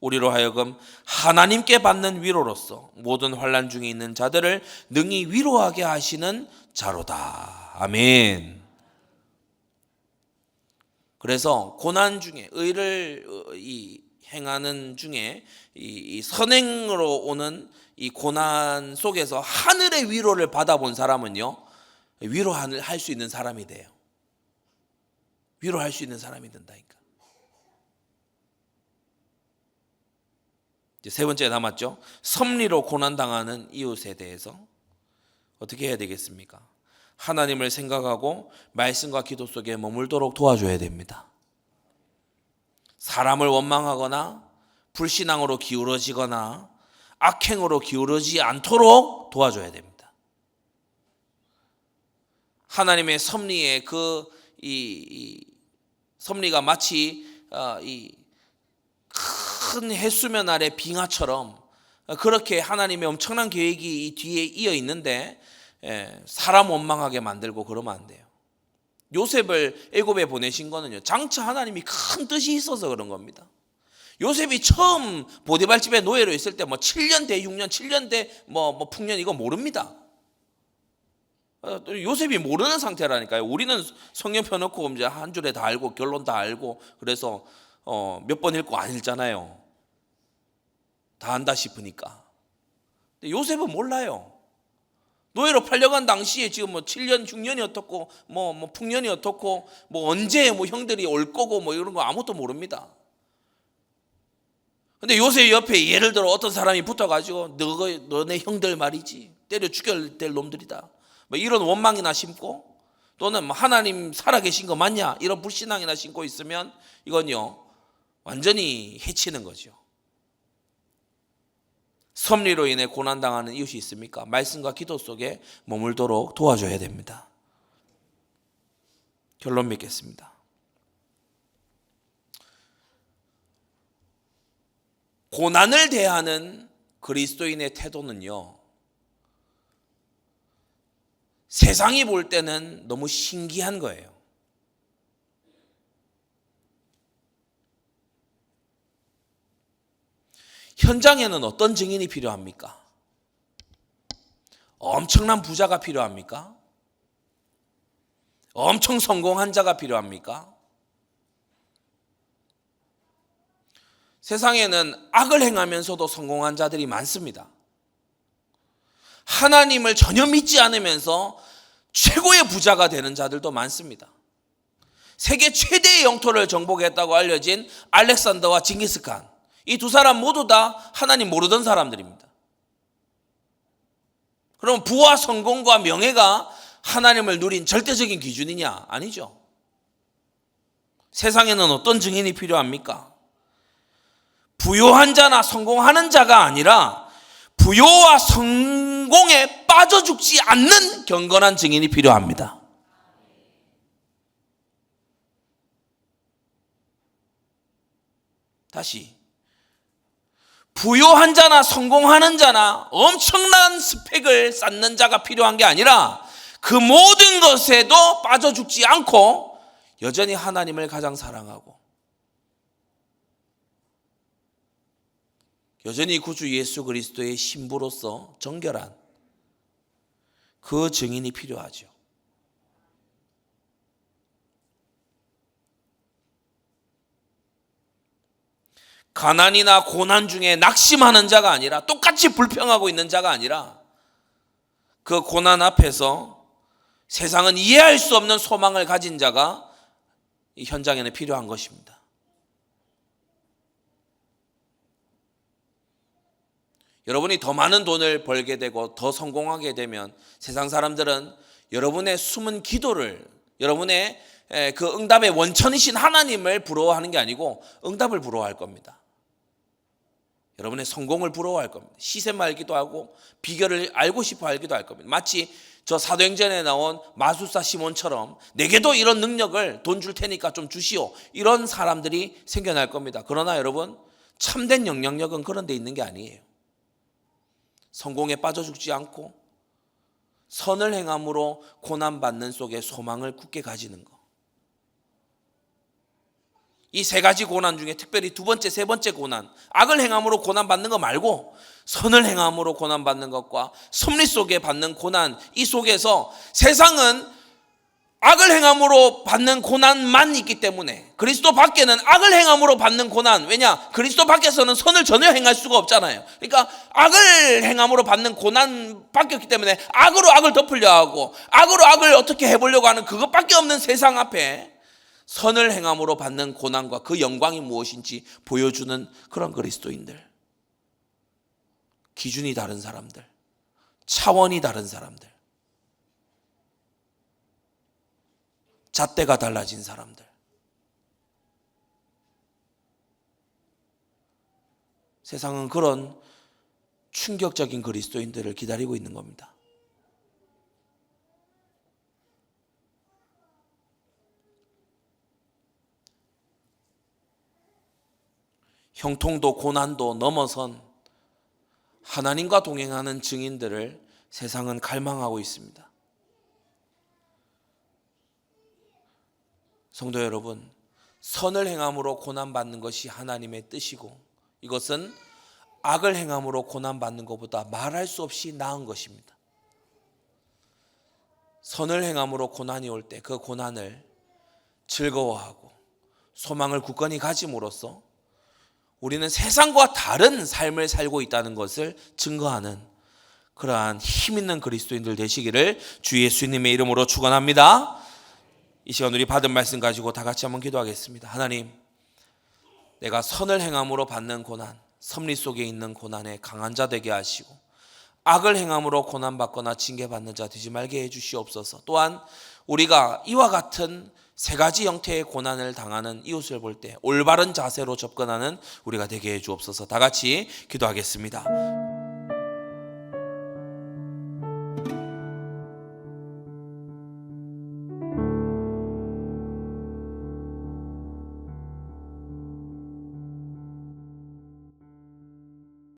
우리로 하여금 하나님께 받는 위로로서 모든 환난 중에 있는 자들을 능히 위로하게 하시는 자로다. 아멘. 그래서 고난 중에 의를 행하는 중에 이 선행으로 오는 이 고난 속에서 하늘의 위로를 받아본 사람은요 위로할 수 있는 사람이 돼요. 위로할 수 있는 사람이 된다니까. 이제 세 번째 남았죠. 섭리로 고난당하는 이웃에 대해서 어떻게 해야 되겠습니까? 하나님을 생각하고 말씀과 기도 속에 머물도록 도와줘야 됩니다. 사람을 원망하거나 불신앙으로 기울어지거나 악행으로 기울어지지 않도록 도와줘야 됩니다. 하나님의 섭리의 이 섭리가 마치 이 큰 해수면 아래 빙하처럼 그렇게 하나님의 엄청난 계획이 이 뒤에 이어 있는데 사람 원망하게 만들고 그러면 안 돼요. 요셉을 애굽에 보내신 거는요 장차 하나님이 큰 뜻이 있어서 그런 겁니다. 요셉이 처음 보디발 집에 노예로 있을 때 뭐 7년 대흉년 7년 대 뭐 풍년 이거 모릅니다. 요셉이 모르는 상태라니까요. 우리는 성경 펴놓고 이제 한 줄에 다 알고 결론 다 알고 그래서 몇 번 읽고 안 읽잖아요. 다 안다 싶으니까. 근데 요셉은 몰라요. 노예로 팔려간 당시에 지금 뭐 7년 6년이 어떻고 뭐 풍년이 어떻고 뭐 언제 뭐 형들이 올 거고 뭐 이런 거 아무것도 모릅니다. 근데 요셉 옆에 예를 들어 어떤 사람이 붙어가지고 너네 형들 말이지 때려 죽여야 될 놈들이다 뭐 이런 원망이나 심고 또는 뭐 하나님 살아계신 거 맞냐 이런 불신앙이나 심고 있으면 이건요 완전히 해치는 거죠. 섭리로 인해 고난당하는 이웃이 있습니까? 말씀과 기도 속에 머물도록 도와줘야 됩니다. 결론 맺겠습니다. 고난을 대하는 그리스도인의 태도는요 세상이 볼 때는 너무 신기한 거예요. 현장에는 어떤 증인이 필요합니까? 엄청난 부자가 필요합니까? 엄청 성공한 자가 필요합니까? 세상에는 악을 행하면서도 성공한 자들이 많습니다. 하나님을 전혀 믿지 않으면서 최고의 부자가 되는 자들도 많습니다. 세계 최대의 영토를 정복했다고 알려진 알렉산더와 징기스칸 이 두 사람 모두 다 하나님 모르던 사람들입니다. 그럼 부와 성공과 명예가 하나님을 누린 절대적인 기준이냐? 아니죠. 세상에는 어떤 증인이 필요합니까? 부요한 자나 성공하는 자가 아니라 부요와 성공에 빠져 죽지 않는 경건한 증인이 필요합니다. 다시, 부요한 자나 성공하는 자나 엄청난 스펙을 쌓는 자가 필요한 게 아니라 그 모든 것에도 빠져 죽지 않고 여전히 하나님을 가장 사랑하고 여전히 구주 예수 그리스도의 신부로서 정결한 그 증인이 필요하죠. 가난이나 고난 중에 낙심하는 자가 아니라, 똑같이 불평하고 있는 자가 아니라 그 고난 앞에서 세상은 이해할 수 없는 소망을 가진 자가 이 현장에는 필요한 것입니다. 여러분이 더 많은 돈을 벌게 되고 더 성공하게 되면 세상 사람들은 여러분의 숨은 기도를, 여러분의 그 응답의 원천이신 하나님을 부러워하는 게 아니고 응답을 부러워할 겁니다. 여러분의 성공을 부러워할 겁니다. 시샘 알기도 하고 비결을 알고 싶어 알기도 할 겁니다. 마치 저 사도행전에 나온 마술사 시몬처럼 내게도 이런 능력을 돈 줄 테니까 좀 주시오, 이런 사람들이 생겨날 겁니다. 그러나 여러분, 참된 영향력은 그런 데 있는 게 아니에요. 성공에 빠져 죽지 않고 선을 행함으로 고난받는 속에 소망을 굳게 가지는 것. 이 세 가지 고난 중에 특별히 두 번째, 세 번째 고난, 악을 행함으로 고난받는 것 말고 선을 행함으로 고난받는 것과 섭리 속에 받는 고난, 이 속에서 세상은 악을 행함으로 받는 고난만 있기 때문에 그리스도 밖에는 악을 행함으로 받는 고난, 왜냐? 그리스도 밖에서는 선을 전혀 행할 수가 없잖아요. 그러니까 악을 행함으로 받는 고난밖에 없기 때문에 악으로 악을 덮으려 하고 악으로 악을 어떻게 해보려고 하는 그것밖에 없는 세상 앞에 선을 행함으로 받는 고난과 그 영광이 무엇인지 보여주는 그런 그리스도인들. 기준이 다른 사람들, 차원이 다른 사람들, 잣대가 달라진 사람들. 세상은 그런 충격적인 그리스도인들을 기다리고 있는 겁니다. 형통도 고난도 넘어선 하나님과 동행하는 증인들을 세상은 갈망하고 있습니다. 성도 여러분, 선을 행함으로 고난받는 것이 하나님의 뜻이고 이것은 악을 행함으로 고난받는 것보다 말할 수 없이 나은 것입니다. 선을 행함으로 고난이 올 때 그 고난을 즐거워하고 소망을 굳건히 가짐으로써 우리는 세상과 다른 삶을 살고 있다는 것을 증거하는 그러한 힘 있는 그리스도인들 되시기를 주 예수님의 이름으로 축원합니다. 이 시간 우리 받은 말씀 가지고 다 같이 한번 기도하겠습니다. 하나님, 내가 선을 행함으로 받는 고난, 섭리 속에 있는 고난에 강한 자 되게 하시고 악을 행함으로 고난받거나 징계받는 자 되지 말게 해주시옵소서. 또한 우리가 이와 같은 세 가지 형태의 고난을 당하는 이웃을 볼 때 올바른 자세로 접근하는 우리가 되게 해주옵소서. 다 같이 기도하겠습니다.